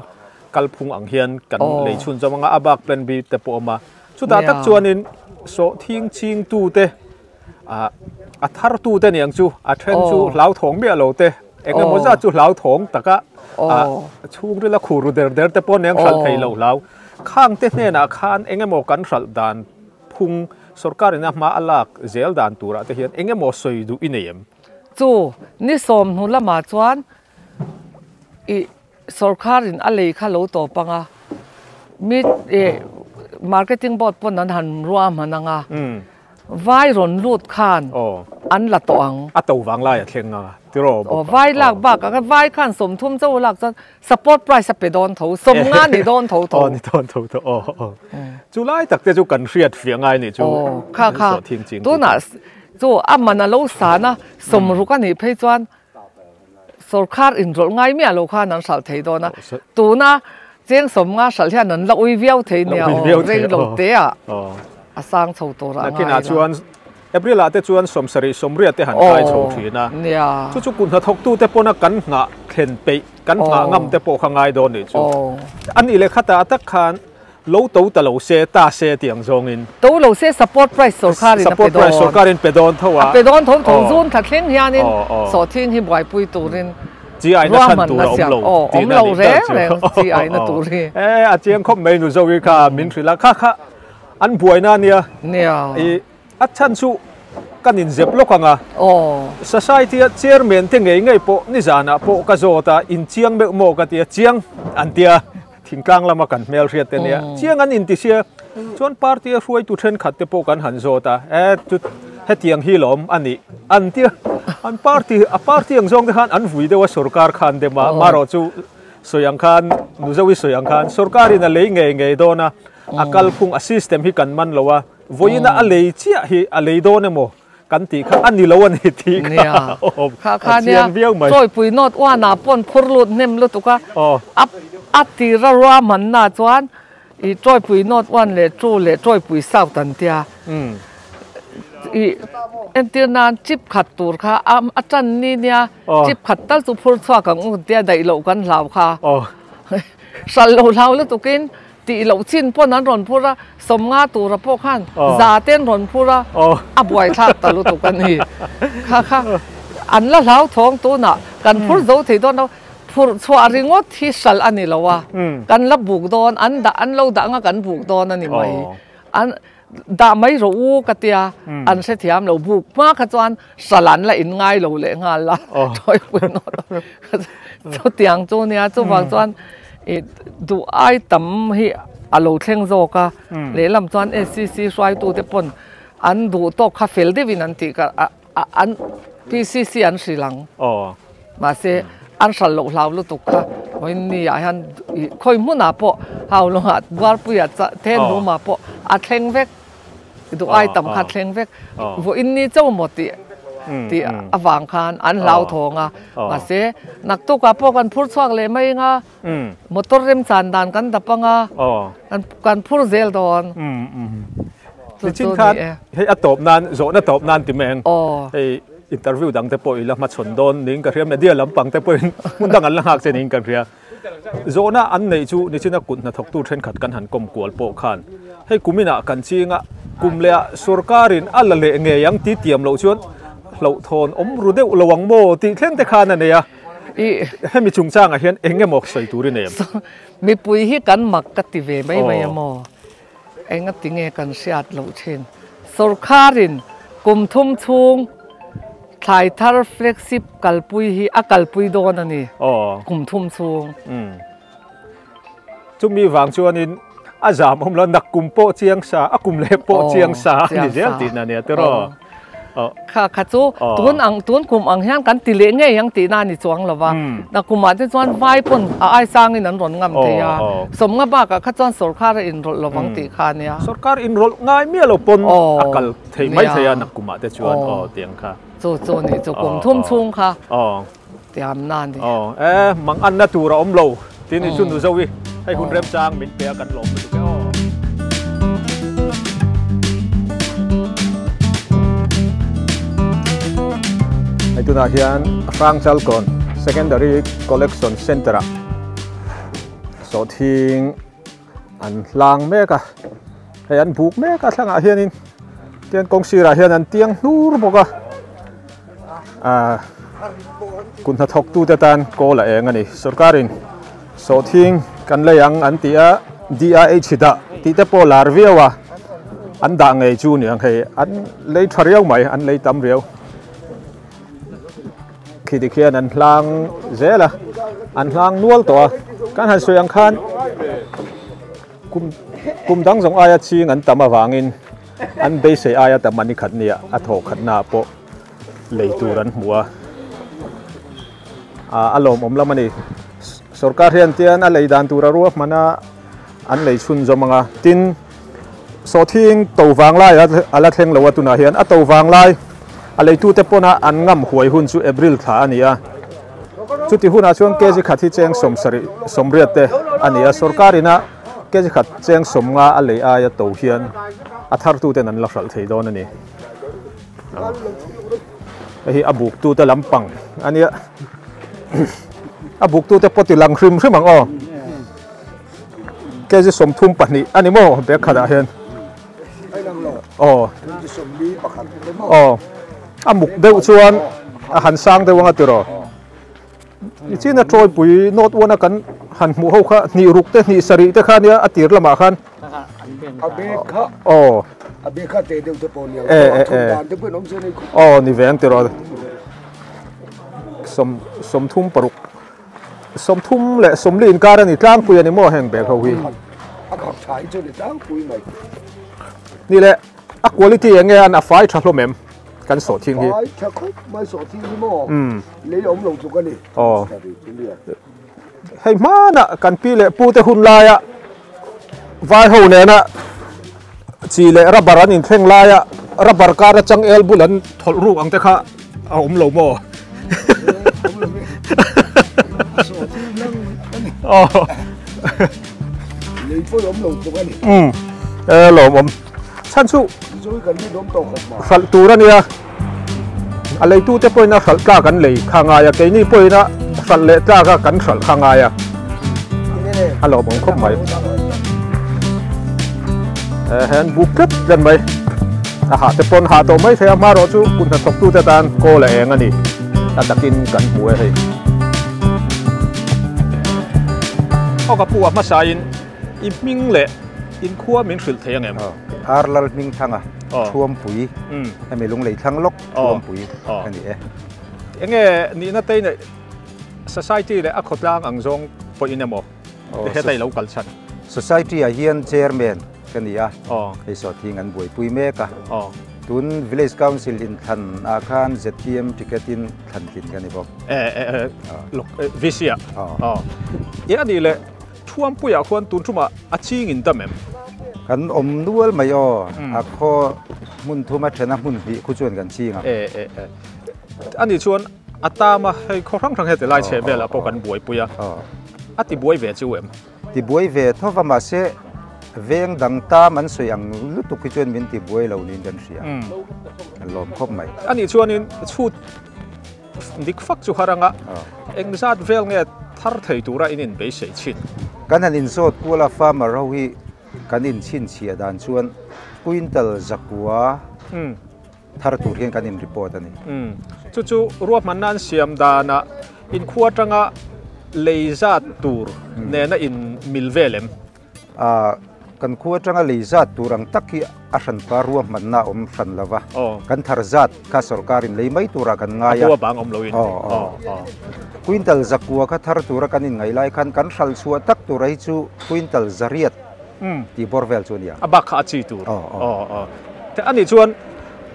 kalphung ang hian kan lei chun jamanga abak plan bi te poma chu ta tak chuanin Sawhthing ching tu te a thar tu te niang chu a then chu lau thong mi alo te enge moza chu lau thong taka chung ri la khuru der te pon neng khal thei lo lau khang te hne na khan enge mo kan hral dan phung sarkarin a ma alak zel dan tura te hian enge mo soi du ineem chu ni som nu lama chuan i sarkarin a lei kha lo to panga mi marketing board pon an han ruam hananga vai ron lut khan an la to ang a to wang lai a thlenga tiro vai lak ba ka vai khan som thum chau lak chan support price pe don tho som nga ni don tho ni don tho July tak te chu kan hriat fiangai ni chu kha tu na chu amana lo sa na som ru ka ni phei chuan sarkar in rol ngai mi alo khan an sal thei dona tu na cheng som nga sal hian an la ui viau thei ne re lo te a sang chho to ra kina chuan April ate chuan somsari somria te han kai chho thina chu kun tha thok tu te pona kan nga khen pe kan nga ngam te po khangai don ni chu an ile khata atak khan lo to ta lo se ta se tiang zong in to lo se support price sarkarin pe don thawa pe don thong zun tha thleng hian in Sawhthing hi buai pui turin GI na than tu lo tin lo re GI na tu ri a chiang khop mai nu zowi kha min thrila kha an buai na nia a chan chu kanin zep lokanga society chairman te ngei po ni zana po ka zota in chiang me mo ka tia chiang an tia thingkang lama kan mel riat te nia chiang an in ti sia chon party ruai tu then khat te po kan han zota tu hetiang hi lom ani an tia an party ang zong de khan an vui de wa sarkar khan de ma ro chu soyang khan nu zawi soyang khan sarkarin a lei ngei dona akal phung a system hi kan man lowa voina a lei chia hi a lei don mo kan ti kha ani lo an hi ti kha nia toy pui not wa na pon phurlut nem lu tuka up ti ra man na chuan i toy pui not wan le tru le toy pui south tan tia i entinan chip khat tur kha achan ni nia chip khat tal chu phur chwa kang u tia dai lo kan hlaw kha sal lo hlaw lu tukin ti lo chin pon an ron phura som nga tur po khan za ten ron phura a buai thak ta lu tu kan hi kha an la hlaw thong tu na kan phur zo thei don phur chwa ringot thi sal ani lawa kan la buk don an lo da nga kan buk don ani mai an da mai ro u ka tia an se thiam lo buk ma kha chuan salan la in ngai lo le nga la thoi pui no chu tiang chu nia chu wang chuan du ai tam hi alo thleng zo ka le lam chuan SCC swai tu te pon an du to kha fel de win an ti ka an PCC an silang ma se an sal lo hlaw lu tu kha moin ni a han khoi mu na po haw lo hat war pu ya cha ten lu ma po a thleng vek du ai tam kha thleng vek vo in ni chaw mo ti awang khan an lau thonga ma se nak tu ka po kan phur chhuak le mai nga motor rem chan dan kan dapanga kan phur zel don chin khan he atop nan zo na top nan ti meng hey interview dang te poi la ma chon don ning ka riam media lampang te poi mun dang an la hak chen ing kan ria zona an nei chu ni china kut na thok tu then khat kan han kom kwal po khan hei kumina kan chinga kumlea sawrkarin ala le nge yang ti tiam lo chuan lo thon om ru deuh lawang mo ti thleng te khan ania he mi chung chang a hian enge mok soi turi nem Mipui hi kan mak ka ti ve mai mai mo enga tinge kan siat lo chen sawrkarin kum thum chung thai thar flexip kalpui hi a kalpui don ani kum thum chung chu mi wang chuan in a zam om la nak kum po chiang sa a kum le po chiang sa ni zel ti na ne te ro kha chu tuan kum ang hian kan ti le nge yang ti na ni chuang lawa na kuma te chuan vai pon a ai sang in an ron ngam te ya som nga ba ka kha chuan sawrkar in rol lawang ti kha nia sawrkar in rol ngai mi lo pon akal thei mai thaya nak kuma te chuan tiang kha chu ni chu kum thum chung kha tiam nan ni mang an na tu ra om lo tin ni chun du zawi hai hun rem chang min pe kan lom tu ke ai tu na hian Frank Chalcon secondary collection center Sawhthing an lang me ka hai an buk me ka thlang a hian in tian kong sira hian an tiang nur boka kun na thok tu te tan ko la eng ani sawrkarin Sawhthing kan le yang an tia DIH da ti te po lar viawa an da ngei chu ni ang hei an lei thariau mai an lei tam riau khi ti khian an hlang zela an hlang nual to kan han soyang khan kum dang jong aya ching an tama wangin an be se aya ta mani khat nia a tho khat na po lei turan hua alom om lamani sawrkar hian tian a lei dan tura ruak mana an lei chun zomanga tin Sawhthing to wang lai ala thleng lo atuna hian a to wang lai a lei tu te pona an ngam huai hun chu April tha ania chuti huna chuan keji khathi cheng somsari somriat te ania sawrkarina keji khat cheng somnga a lei aya to hian a thar tu te nan la hral thei don ani hi abuk tu te lampang ania abuk tu te poti lang hrim hrimang keji som thum pani ani mo be khada hian amuk deuh chuan a han sang de wanga tiro ni china troi pui not wona kan han mu ho kha ni ruk te ni sari te khania atir lama khan abe kha te deuh te pon yang dan te pun om se ni ni veng tiro som thum paruk som thum le som lin kar ani tlang pui ani mo heng be kho hi a khap chai chu ni tlang pui mai ni le a quality enge an a fai thalo mem kan Sawhthing hi mai Sawhthing hi mo le om lo chu kan ni hei mana kan pi le pu te hun la ya vai ho ne na chi le rubber an in thleng la ya rubber ka ra chang el bulan thol ru ang te kha a om lo mo le po om lo chu kan ni lo om chan chu khal turania alei tu te poina khal tla kan lei khanga ya ke ni poina khal le tla ka kan khal khanga ya alo bong khop mai hen buket dan mai ha te pon ha to mai thea maro chu kun ta thok tu te tan ko la eng ani ta takin kan puai hei oka puwa ma sain i ming le in khua min khil thei angem arlal ming thanga thuam pui ame lung lei thang lok thuam pui ani enge ni na te society le akhotlang angjong po inemo te hetai local chat society a hian chairman kania ei Sawhthing an boi pui me ka tun village council in than a khan ZTM ticketin than tin kani bo visia ya ni le thuam puya khon tun thuma aching in tamem kan om nual mai a kho mun thuma thena mun bi khu chuan kan chinga ani chuan atama hei kho rang rang he te lai che bela po kan boi puya ati boi ve chu em ti boi ve thova ma se veng dang ta man soi ang lutuk ki chuan min ti buai lo nin kan ria an lom khop mai ani chuan in chut dik fak chu haranga engzat vel nge thar thei tura in be sei chin kan han in sot kula farmer ho hi kan in chin chia dan chuan quintal zakua thar tur hian kan in report ani chu chu ruap manan siam dana in khuatanga leizat tur nena in milvelem kan khuatanga leizat turang takhi a hran pa ruam manna om hran lava kan tharzat ka sarkarin leimai tura kan ngaya awa bang om loin quintal zakua ka thar tura kan in ngai lai khan kan hral chua tak turai chu quintal zariat ti borvel chunia abak kha chi tur te ani chuan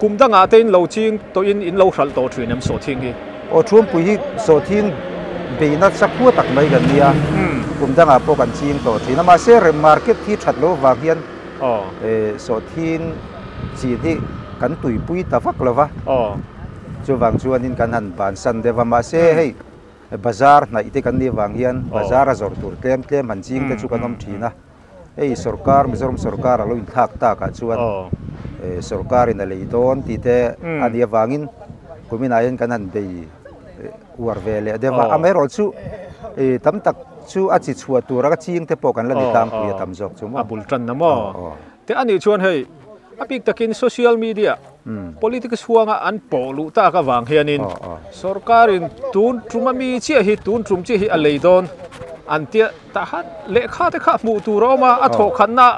kumdanga tein lo ching to in lo hral to thinem Sawhthing hi thum pui hi Sawhthing beina sakua tak mai gan nia kumdanga po kan ching to thina ma se re market thi that lo wa hian Sawhthing chi hi kan tui pui ta vak lova chu wang chuan in kan han ban san dewa ma se hei bazar na ite kan ni wang hian bazar a zor tur tlem han ching te chu kanom thina ei sarkar Mizoram sarkar alo in thak ta ka chuan sarkarin a leidon ti te ania wangin kumina yan kan han dei war vele dewa amero chu tam tak chu a chi chua tura ka ching te po kan la ni tam pu ya tam jok chu abul tran na mo te ani chuan hei apik takin social media politics huanga an polu ta ka wang hianin sarkarin tun trumami chi hi tun trum chi hi a leidon antia ta hat lekha te kha mu tu roma a tho khanna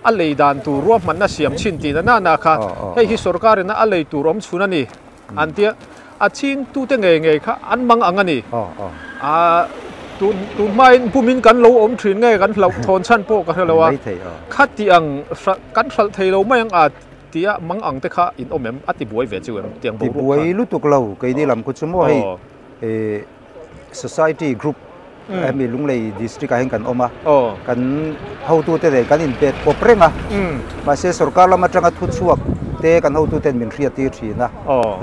a leidan tu ruam manna siam chin ti na na kha hei hi sarkarin a lei tu rom chunani antia a ching tu te nge kha an mang angani tun mai pumin kan lo om thin nge kan lo thon chan po ka helawa khat ti ang kan hral thei lo mai ang tia mang ang te kha in omem ati buai ve chu tiang bo buai lutuk lo kai ni lam ku chumo hei society group mi lunglei district a heng kan oma kan how tu te kan in bet poprenga ma se sarkar lama tanga thu chuak te kan how tu ten min ria ti thina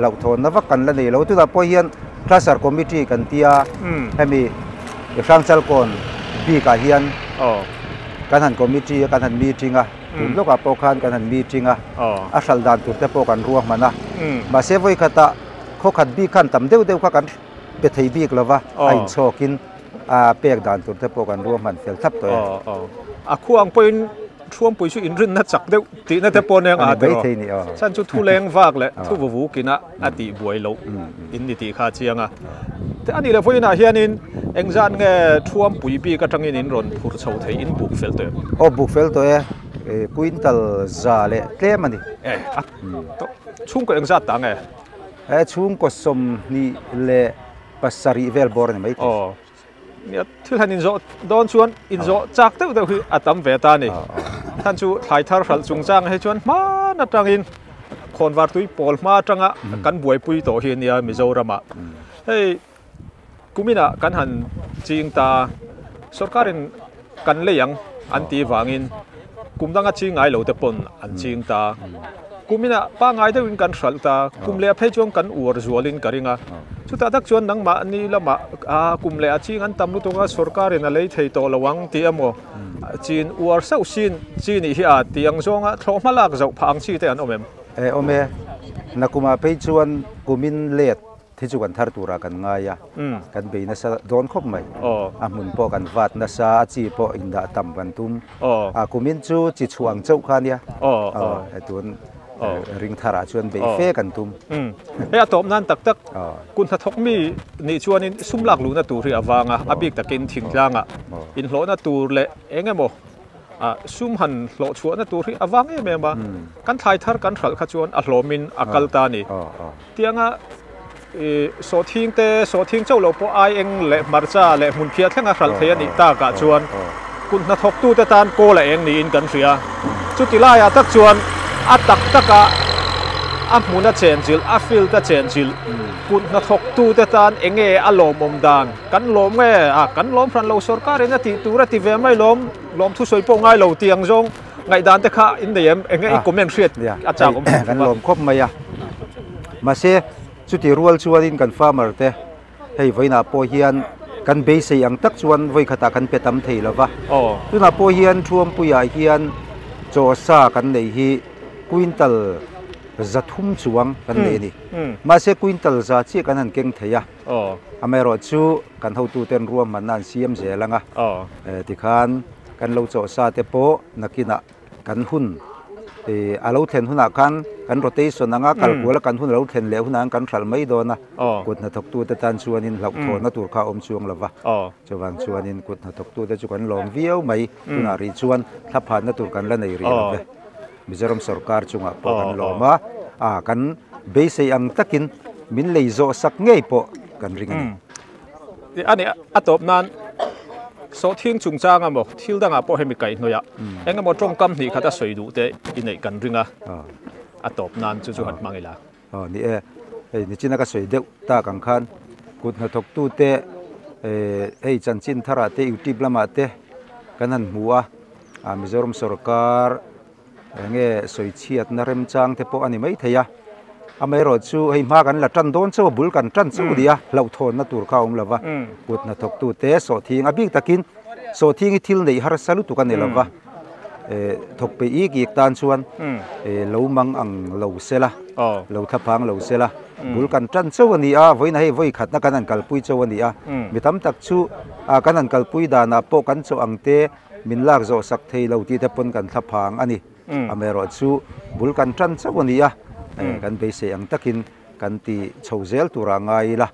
lo thon na vak kan la nei lo tu da po hian cluster committee kan tia hemi sang chal kon bi ka hian kan han committee kan han meeting a lo ka po khan kan han meeting a hral dan tu te po kan ruak mana ma se voi khata kho khat bi khan tam deu kha kan pe thei bi klova ai chokin pek dan tur te po kan ruam man fel thap to a khuang point thuam pui chu in rin na chak deu ti na te po neng a be thei ni san chu thu leng wak le thu vu kina ati buai lo in ni ti kha chianga te ani le voina hianin engzan nge thuam pui bi ka tangin in ron phur chho thei in buk fel to buk fel to quintal za le tlem ani to chung ko engzat ta nge chung ko som ni le pasari vel bor ni maiเนี่ยที่ท่านอินโซโดนชวนอินโซจากเต้าเต้าคืออาตัมเวตานี่ท่านชูถ่ายทาร์ฟัลจุงจางให้ชวนมานัดจังอินคนวาร์ตุยปอลมาจังอ่ะกันบวยปุยโตเฮียนี่มิโซรามะเฮ้ยกุมินะกันหันจิงตาsarkarinกันเลยยังอันตีวางอินกุมดังอ่ะจิงไงเหล่าเตปนอันจิงตากุมินะป้าไงเดวินกันสัลตากุมเลียเพจวงกันอวร์จวลินกันริงอ่ะชุดตัดชวนนังมาอันนี้ละมากุมเลียจิงอันตำลุตงอ่ะsarkarinอะไรเทยโตระวังเตียมจีนอวร์เซาชินจีนอีฮีอาเตียงจงอ่ะทรมาลากจะพังชีเตอันอเมมอเมนักกุมาเพจชวนกุมินเลียที่จุกันทาร์ตูรากันง่ายกันเบนัสโดนคบไหมมุนปอกันวัดนัสจีปออินดาตัมกันตุมกุมินจูจิช่วงเจ้าขันยาตัวริงทาราชวนเบเฟกันตุมเฮ้ยตบนั้นตักคุณทักมีนี่ชวนนี่ซุ่มหลักลูน่ะตูเรียวางอ่ะบิกตะกินทิ้งล่างอ่ะอินโหลน่ะตูเละเองไงโมซุ่มหันโหลชวนน่ะตูเรียวางเองแม่มากันถ่ายทาร์กันขัดขจวนอัลโหลมินอักลตานี่เตียงอ่ะSawhthing te Sawhthing châu lo po ai eng le marcha le mun phia thenga hral thei ani ta ka chuan kun na thok tu te tan ko la eng ni in kan ria chu ti la ya tak chuan a tak taka a muna chen jil a fil ta chen jil kun na thok tu te tan enge a lom om dan kan lom nge kan lom fran lo sarkarin na ti tura ti ve mai lom thu soi po ngai lo tiang jong ngai dan te kha in the em enge i comment riat a chang om kan lom khop mai ya ma se chuti rual chuanin kan farmer te hei voina po hian kan be se ang tak chuan voi khata kan petam thei lova tuna po hian thuam puya hian cho sa kan nei hi quintal zathum chuang kan nei ni ma se quintal za chi kan han keng theya amero chu kan ho tu ten ruam man nan siam zelanga ti khan kan lo cho sa te po nakina kan hun alo then huna kan rotation anga kalkula kan hun lo then le huna kan thal mai dona kut na thok tu te tan chuanin lau tho na tur kha om chuang lova chawang chuanin kut na thok tu te chu kan lom viau mai tuna ri chuan thaphan na tur kan la nei ri love Mizoram sarkar chunga po kan loma kan base ang takin min leizo sak ngei po kan ringan ani atop nan Sawhthing chung changa mo thil danga po hemi kai noya enga mo trong kam ni khata soidu te inei kan ringa atop nan chu chu hat mangila ni ni china ka soi deu ta kang khan kut na thok tu te ei chanchin thara te youtube lama te kanan muwa Mizoram sarkar nge soi chiat na rem chang te po ani mai theya amero chu hei ma kan la tan don chu bul kan tan chu dia lau thon na tur khaum lova kut na thok tu te Sawhthing abik takin Sawhthing thil nei har salu tu kan lova thok pe i ki tan chuan lo mang ang lo sela lo thapang lo sela bul kan tan chu ani voina hei voi khat na kanan kalpui chu ani mi tam tak chu kanan kalpui da na po kan chu angte min lak zo sak thei lo ti te pon kan thapang ani amero chu bul kan tan chu ani kan be se ang takin kan ti chhozel tura ngai la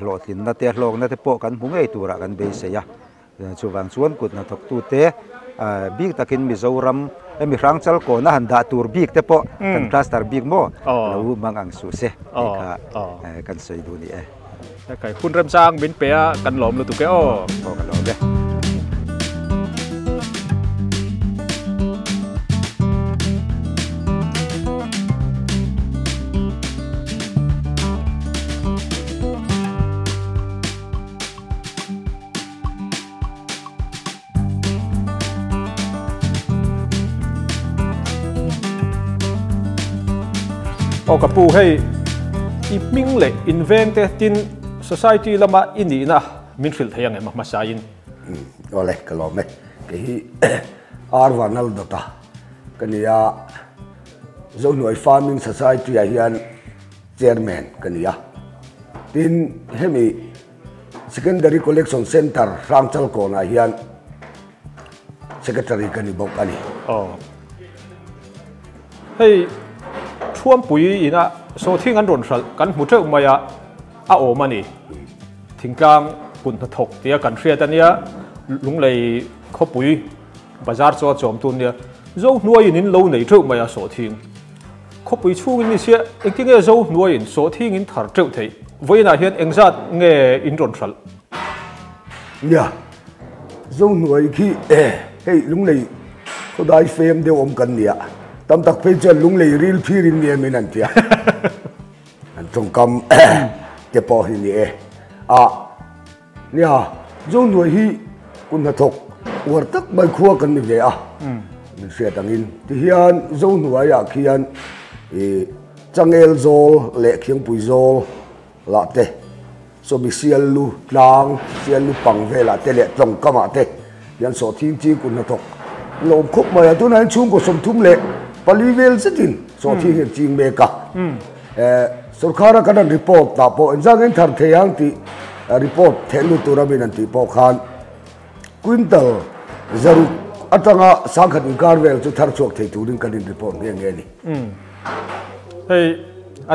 lotlin na te hlok na te po kan hungei tura kan be se ya chuwang chuan kut na thok tu te big takin Mizoram mi rangchal ko na handa tur big te po kan plaster big mo lo mang ang su se ka kan sei du ni kai hun rem chang bin pe kan lom lu tu ke kan lom de kapu hei ipming le invent te tin society lama ini na min thil thayang e ma sain ole kalome ke hi arwanal dota kania zo noi farming society a hian chairman kania tin hemi secondary collection center rangchal ko na hian secretary kani bok ani hei thuam pui ina Sawhthing an ron hral kan hmu theuh mai a awm ani thingtlang pun na thok tia kan hriat ania lunglei khopui bazar chaw chom tu nia zo hnuai in lo nei theuh mai a Sawhthing khopui chhungin ni sia engkinge zo hnuai in Sawhthing in thar theuh thei voina hian engzat nge in ron hral ya zo hnuai khi hei lunglei khodai fem de om kan nia tam tak pe chen lung lei ril phirin ni min an tia an trong kam te po hi ni nia zo nuai hi kun na thok war tak bai khuwa kan ni ve min sia tangin ti hian zo nuai ya khian changel zol le khiang pui zol la te so bi sial lu tlang sial lu pang ve la te le trong kama te yan Sawhthing chi kun na thok lom khop mai tu nan chung ko som thum le palivel sitin Sawhthing he ching me ka sarkara kana report ta po enjang en thar theyang ti report thelu turamin an ti po khan quintal zaru atanga sangkhat garvel chu thar chok thei turin kanin report nge nge ni hei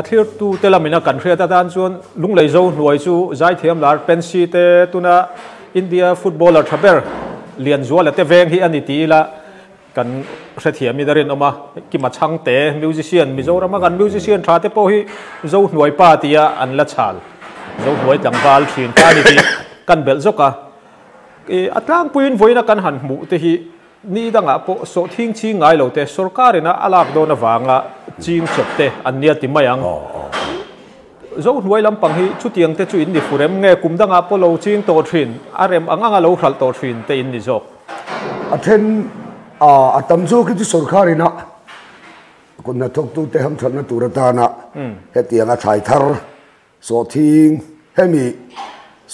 athlir tu telamina kan hria ta dan chuan lunglei zo hnuai chu zai thiam lar pensi te tuna India footballer thaber lian zuala te veng hi ani ti la kan hrethiam mi darin oma ki ma chang te musician Mizoram kan musician tha te po hi zo hnuai pa tia an la chal zo hnuai tlangwal thin ta ni ti kan bel zoka atlang puin voina kan han mu te hi ni danga po Sawhthing chi ngai lo te sarkarina alak do na wanga ching chop te an nia ti mayang zo hnuai lampang hi chutiang te chu in ni furem nge kum danga po lo ching to thin arem anganga lo hral to thin te in ni zo athen atam zo ki chu sarkarina kun na thok tu te ham thana turata na hetianga thai thar Sawhthing hemi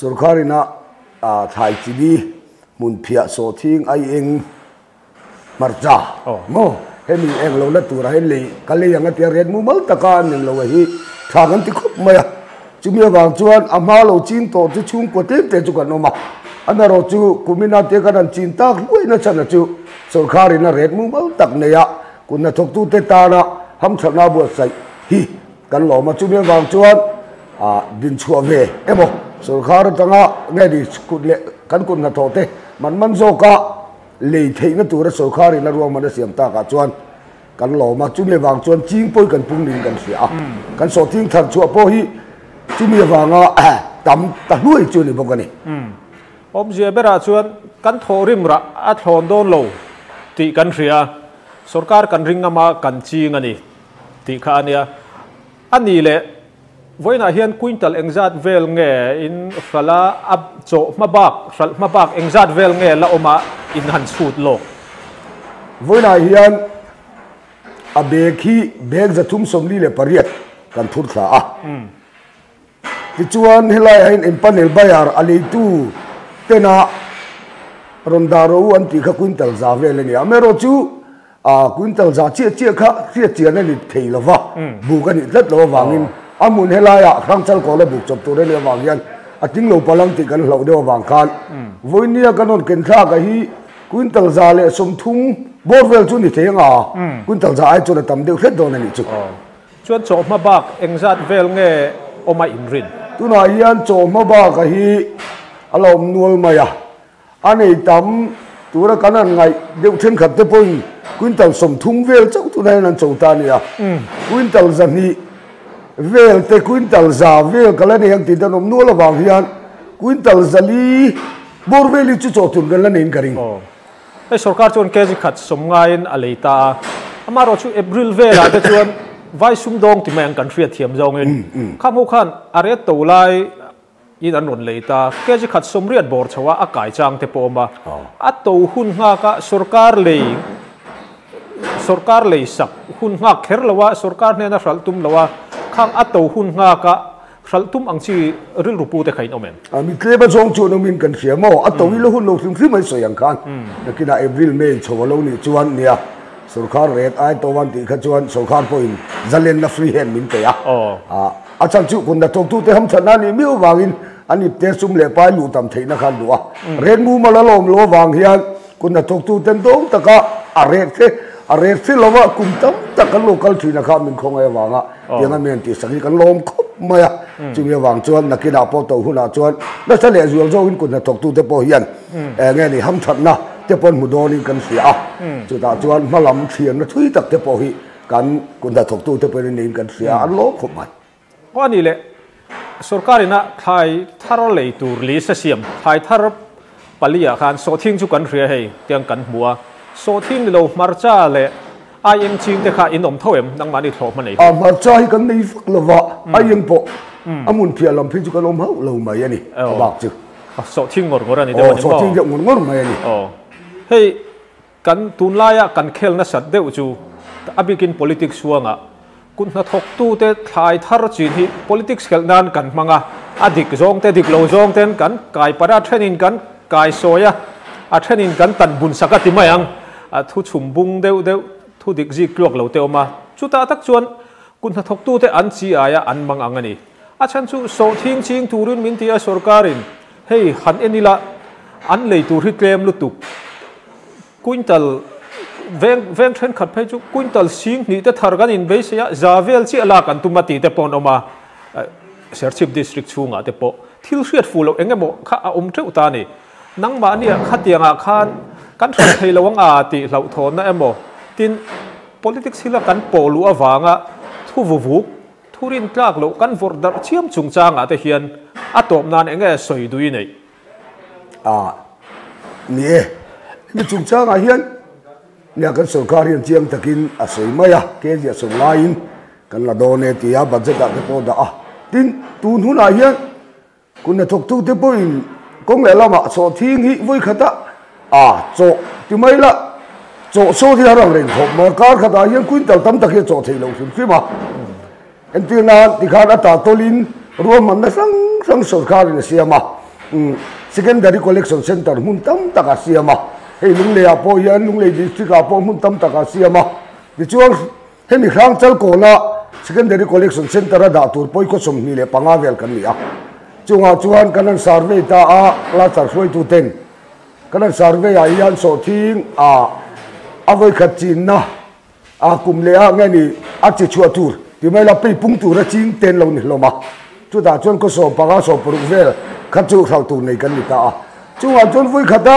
sawrkarina thai chibi mun phia Sawhthing ai eng marcha mo hemi eng lo la tura hen le kali yang atia red mu mal taka ning lo hi thagan ti khup maya chumi wang chuan ama lo chin to chu chung ko te chu kan oma anaro chu kumina te kan chin tak luina chana chu sawrkarina red mu mal tak ne ya kunna thok tu te ta na ham thana bu sai hi kan lo ma chumi wang chuan din chua ve emo sawrkar tanga nge di skut le kan kun na thote man zo ka le thei na tur sawrkarina ruang man siam ta ka chuan kan lo ma chumi wang chuan ching poi kan pung ning kan sia kan Sawhthing thar chu po hi chumi wanga tam ta hlui chu ni bokani om je bera chuan kan thorim ra a thon don lo ti kan ria sarkar kan ring ama kan ching ani ti kha ania ani le voina hian quintal engzat vel nge in khala ab cho mabak engzat vel nge la oma in han chut lo voina hian a bekhi bek za thum somli le pariat kan thur thla a ti chuan helai hein in panel bayar ali tu tena rondaro an ti kha quintal za vel ni amero chu quintal za che kha che na ni theilawa bu kan ni tlat lo wangin amun helaya khang chal ko le buk chop tu re le wangyan ating lo palang ti kan lo de wang khan voinia kanon ken tha ka hi quintal za le som thum borvel chu ni thenga quintal za ai chu na tam deu khet don ani chu chuan chop ma bak engzat vel nge oma inrin tuna hian chop ma ba ka hi alom nual maya anei tam tura kanan ngai deu then khat te poi quintal som thum vel chau tu nai nan chau ta ni a quintal za ni vel te quintal za vel kala ne yang ti dan om nual wang hian quintal zali borveli chu chotun gan lan in karing ei sarkar chuan keji khat som ngain aleita amaro chu april vela te chuan vai sum dong ti mang kan hriat thiam zong in khamu khan are to lai in an ron leita keji khat som riat bor chawa a kai chang te poma a to hun nga ka sarkar le sak hun nga kher lawa sarkar ne na hral tum lawa khang a to hun nga ka hral tum ang chi ril rupu te khain omen mi kleba jong chu no min kan khia mo a to wi lo hun lo thrim mai soyang khan nakina april may chawalo ni chuan nia sarkar red ai to wan ti kha chuan sarkar point zalen na free hand min te ya a chan chu kun da tok tu te ham chana ni mi wangin ani te sum le pai lu tam theina khan duwa red mu malalom lo wang hian kun da tok tu ten dong taka a red se lawa kum tam takan local thina kha min khong ai wanga tianga men ti sangi kan lom khop maya chumi wang chuan nakina po to huna chuan na chale zual zo in kun da tok tu te po hian nge ni ham thatna te pon mudoni kan sia chu ta chuan malam thian na thui tak te po hi kan kun da tok tu te pe ni kan sia an lo khop mai ko ani le sarkarina thai tharo le tur li sa siam thai thar palia khan Sawhthing chu kan hria hei tiang kan hmua Sawhthing lo marcha le ai eng ching te kha in om thoem nang mani thlo ma nei marcha hi kan nei fak lova ai eng po amun phia lam phi chu kan om hau lo mai ani bak chu Sawhthing ngor ani de Sawhthing je ngor mai ani hei kan tun laya kan khel na sat deu chu abikin politics suanga kun na thok tu te thai thar chin hi politics khel nan kan manga adik zong te dik lo zong ten kan kai para thenin kan kai soya a thenin kan tan bun sakati mayang thu chum bung deu thu dik ji klok lo te oma chuta tak chuan kun na thok tu te an chi aya an mang angani a chan chu Sawhthing ching turin min tia sarkarin hei han enila an lei tur hi claim lutuk quintal veng thren khat phai chu quintal sing ni te thar gan in be sia zavel chi ala kan tumati te pon oma serchip district chunga te po thil hriat fulo engemo kha om theu ta ni nangma nia khatianga khan kan thar thei lawanga ti hlau thon na emo tin politics hila kan polu awanga thu vuvuk thurin tlak lo kan vor dar chiam chungchanga te hian atop nan enge soi dui nei ni chungchanga hian nia kan sarkar hian chiang takin a soi maya ke dia som lain kan la done ti ya budget da te po da tin tun huna hian kun na thok tu te poin kong le lama Sawhthing hi voi khata cho ti mai la cho so thi rang ren khop ma kar khata hian quintal tam tak hi cho thei lo phim ma en ti na ti kha ta tolin ruam man na sang sarkar ni siama secondary collection center mun tam taka siama hei lung le apo hian lung le district apo mun tam taka siama ti chuan hemi khang chal ko na secondary collection center da tur poi ko som ni le panga vel kan ni a chunga chuan kanan survey ta a la char hloi tu ten kanan survey a hian Sawhthing a avoi khat chin na a kum le a nge ni a chi chua tur ti mai la pe pung tur a ching ten lo ni hloma chu da chuan ko so panga so pru vel khat chu thau tu nei kan ni ta a chunga chuan voi khata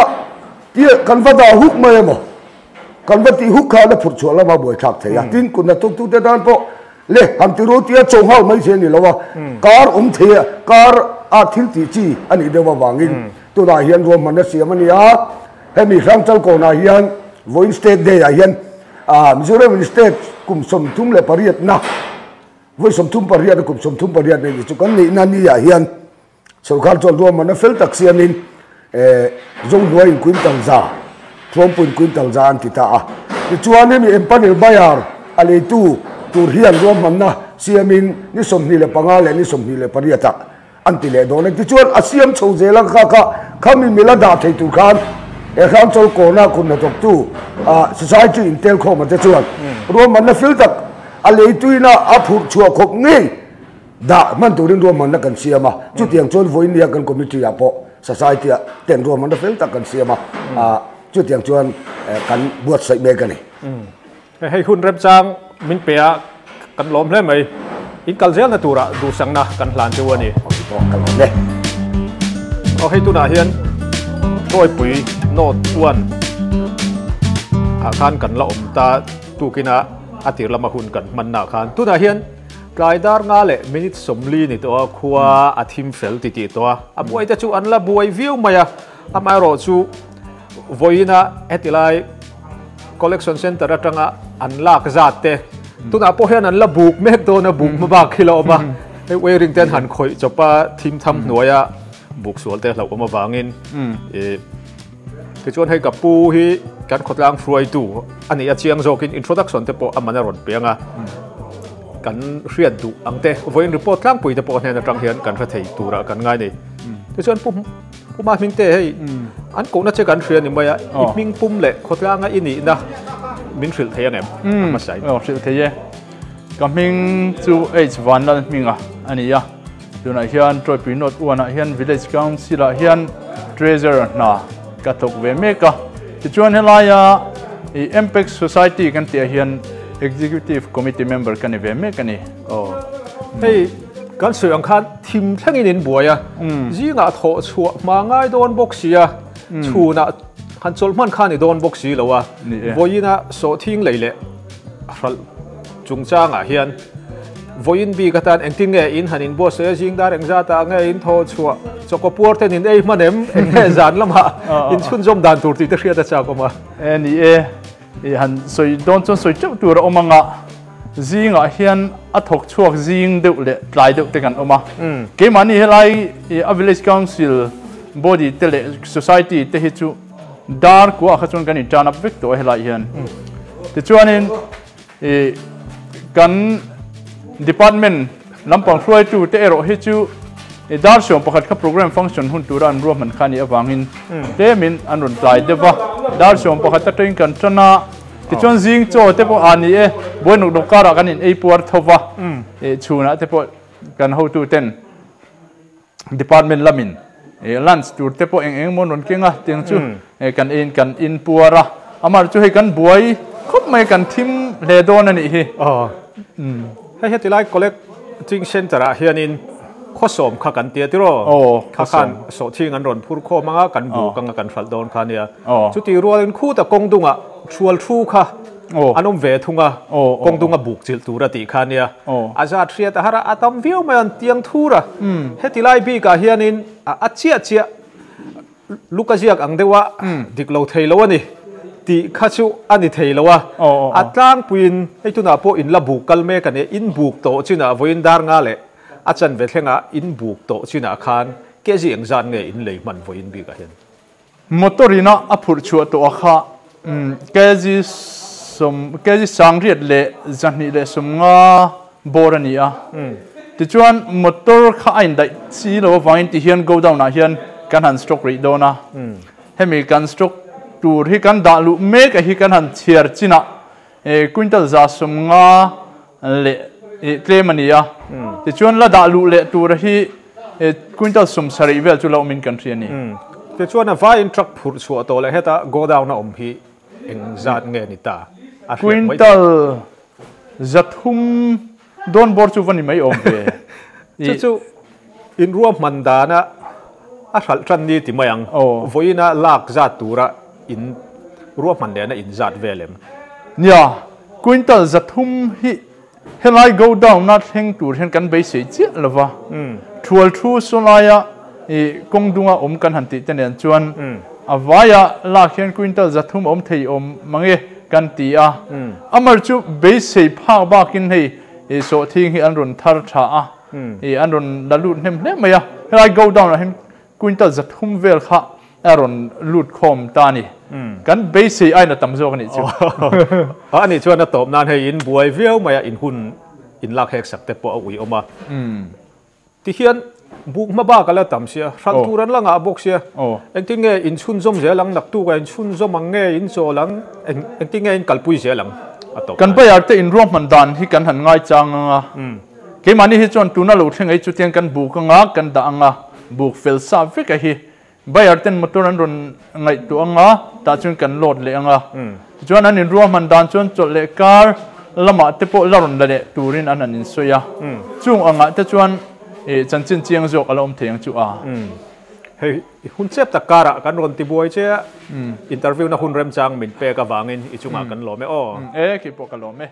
ti kan va da huk mai mo kan va ti huk kha na phur chua la ma boi thak theya tin kun na tuk tu te dan po le ham ti ro ti a chong hau mai che ni lawa kar the kar a thil ti chi ani dewa wangin tu da hian ro man na siam ani a hemi rang chal ko na hian voin state day a hian Mizoram state kum som thum le pariat na voi som thum pariat kum som thum pariat nei chu kan ni na ni a hian sarkar chol ro man na fel tak sianin zong duai in quintal za 2 quintal za an ti ta a ti chuan ni empanel bayar ale tu tur hian ro man na siamin ni som ni le panga le ni som ni le pariata anti le do ne ti chuan asiam chho je la kha khami mila da thei tu khan e kham chol ko na kun na tok tu society intel kho ma te chuan ro man na fil tak ale tuina a phur chua khop ngi da man turin ro man na kan siama chu tiang chon voin lia kan committee apo society ten ro man na fil tak kan siama chu tiang chuan kan buat sai be kan ni hei hun rep chang min pea kan lom hle mai in kalzel na tura du sang na kan hlan chu ani kan le hei tu na hian troi pui not one khan kan la ta tu kina atir lama hun kan man na khan tu na hian plaidar nga le minute somli ni to khuwa athim fel ti ti to a buai ta chu an la buai view maya amai ro chu voina etilai collection center atanga an lak zat te tu na po hian an la buk mek do na buk ma ba khilo ma e wearing ten han khoi chopa thim tham noya buk sual te hlau ma wangin ke chuan hei kapu hi kan khotlang fruai tu ani a chiang zokin introduction te po amana ron pianga kan hriat du angte voin report tlang pui te po hne na tang hian kan ra thei tura kan ngai nei ke chuan puma ming te hei an ko na che kan hrian ni maya i ming pum le khotlanga ini na min hril thei anem ma sai hril thei ye ka ming chu h1 la minga ani ya tuna hian troi pui not uana hian village council a hian treasurer na katok ve meka ti chuan helaya impact society kan ti hian executive committee member kan ve meka ni hei kan sui ang khan thim thlangin in buaya zinga tho chua ma ngai don boxia chuna han cholman khan ni don boxi lowa voina Sawhthing leile hral chungchanga hian voin bi katan engtin nge in hanin bo se jing dar engza ta nge in tho chua chokopur ten in ei manem enge zan lama in chun jom dan tur ti te khria ta cha ko ma ani han soi don chon soi chau tur omanga zinga hian athok chuak zing deuh le tlai deuh te kan oma ke mani helai a village council body tele society te hi chu dar ko a khachon kan i tan up vek to helai hian ti chuanin kan department lampang hloi tu te ero hi chu dar shom pakhat kha program function hun turan ro man khani awangin te min anun tlai dewa dar shom pakhat ta train kan tana ti chon jing cho te po ani boinuk dokara kan in ei puar thowa chuna te po kan ho tu ten department lamin lunch tur te po eng mon ron kenga teng chu kan in puara amar chu he kan buai khop mai kan thim le don ani hi hei tilai collecting center a hianin khosom kha kan tia tiro kha khan Sawhthing an ron phur kho manga kan bu kanga kan phal don khania chuti rualin khu ta kongdunga thual thu kha anom ve thunga kongdunga buk chil tura ti khania aza thria ta hara atam view man tiang thura hetilai bi ka hianin a chia lukajiak angdewa diklo theilo ani ti khachu ani theilowa atlang puin eituna po in la buk kalme kan in buk to china voin dar nga le achan ve thlenga in buk to china khan keji engzan nge in lei man voin bi ka hen motorina aphur chu to kha keji sangriat le zani le somnga borania ti chuan motor kha ain dai chi lo wain ti hian go down na hian kan han stock ri dona hemi kan stock tur hi kan da lu me ka hi kan han chiar china quintal za sum nga le tlemania ti chuan la da lu le tur hi quintal sum sari vel chu lo min kan thiani ti chuan a vai in truck phur chu to le heta go down na om hi eng zat nge ni ta quintal zathum don bor chu vani mai om ve chu in ruam mandana a hral tran ni ti mayang voina lak zat tura in ruam mandana in zat velem nia quintal zathum hi helai go down na theng tur hen kan be se chi lova thual thu solaya kongdunga om kan hanti tenen chuan avaya la khian quintal zathum om thei om mange kan ti a amar chu be se pha ba kin hei Sawhthing hi an run thar tha a an run la lut nem hle maya helai go down na hen quintal zathum vel kha a run lut khom ta ni kan be se ai na tam zo kan ni chu ani chuan na top nan hei in buai viau maya in hun in lak hek sak te po ui oma ti hian buk ma ba kala tam sia hral turan langa box sia eng ti nge in chun zom ze lang nak tu ga in chun zom ang nge in zo lang eng ti nge in kalpui ze lang kan pa yar te in rom man dan hi kan han ngai chang nga ke mani hi chon tuna lo theng ai chu tiang kan buk nga kan da nga buk fel sa ve ka hi bayar ten motor an ron ngai tu anga ta chun kan load le anga chuan an in rom man dan chon chol le kar lama te po la ron le turin an an in soya chung anga te chuan chan chin chiang jok alom theng chu a hei hun chep ta kara kan ron ti buai che interview na hun rem chang min pe ka wangin ichunga kan lo me ki po ka lo me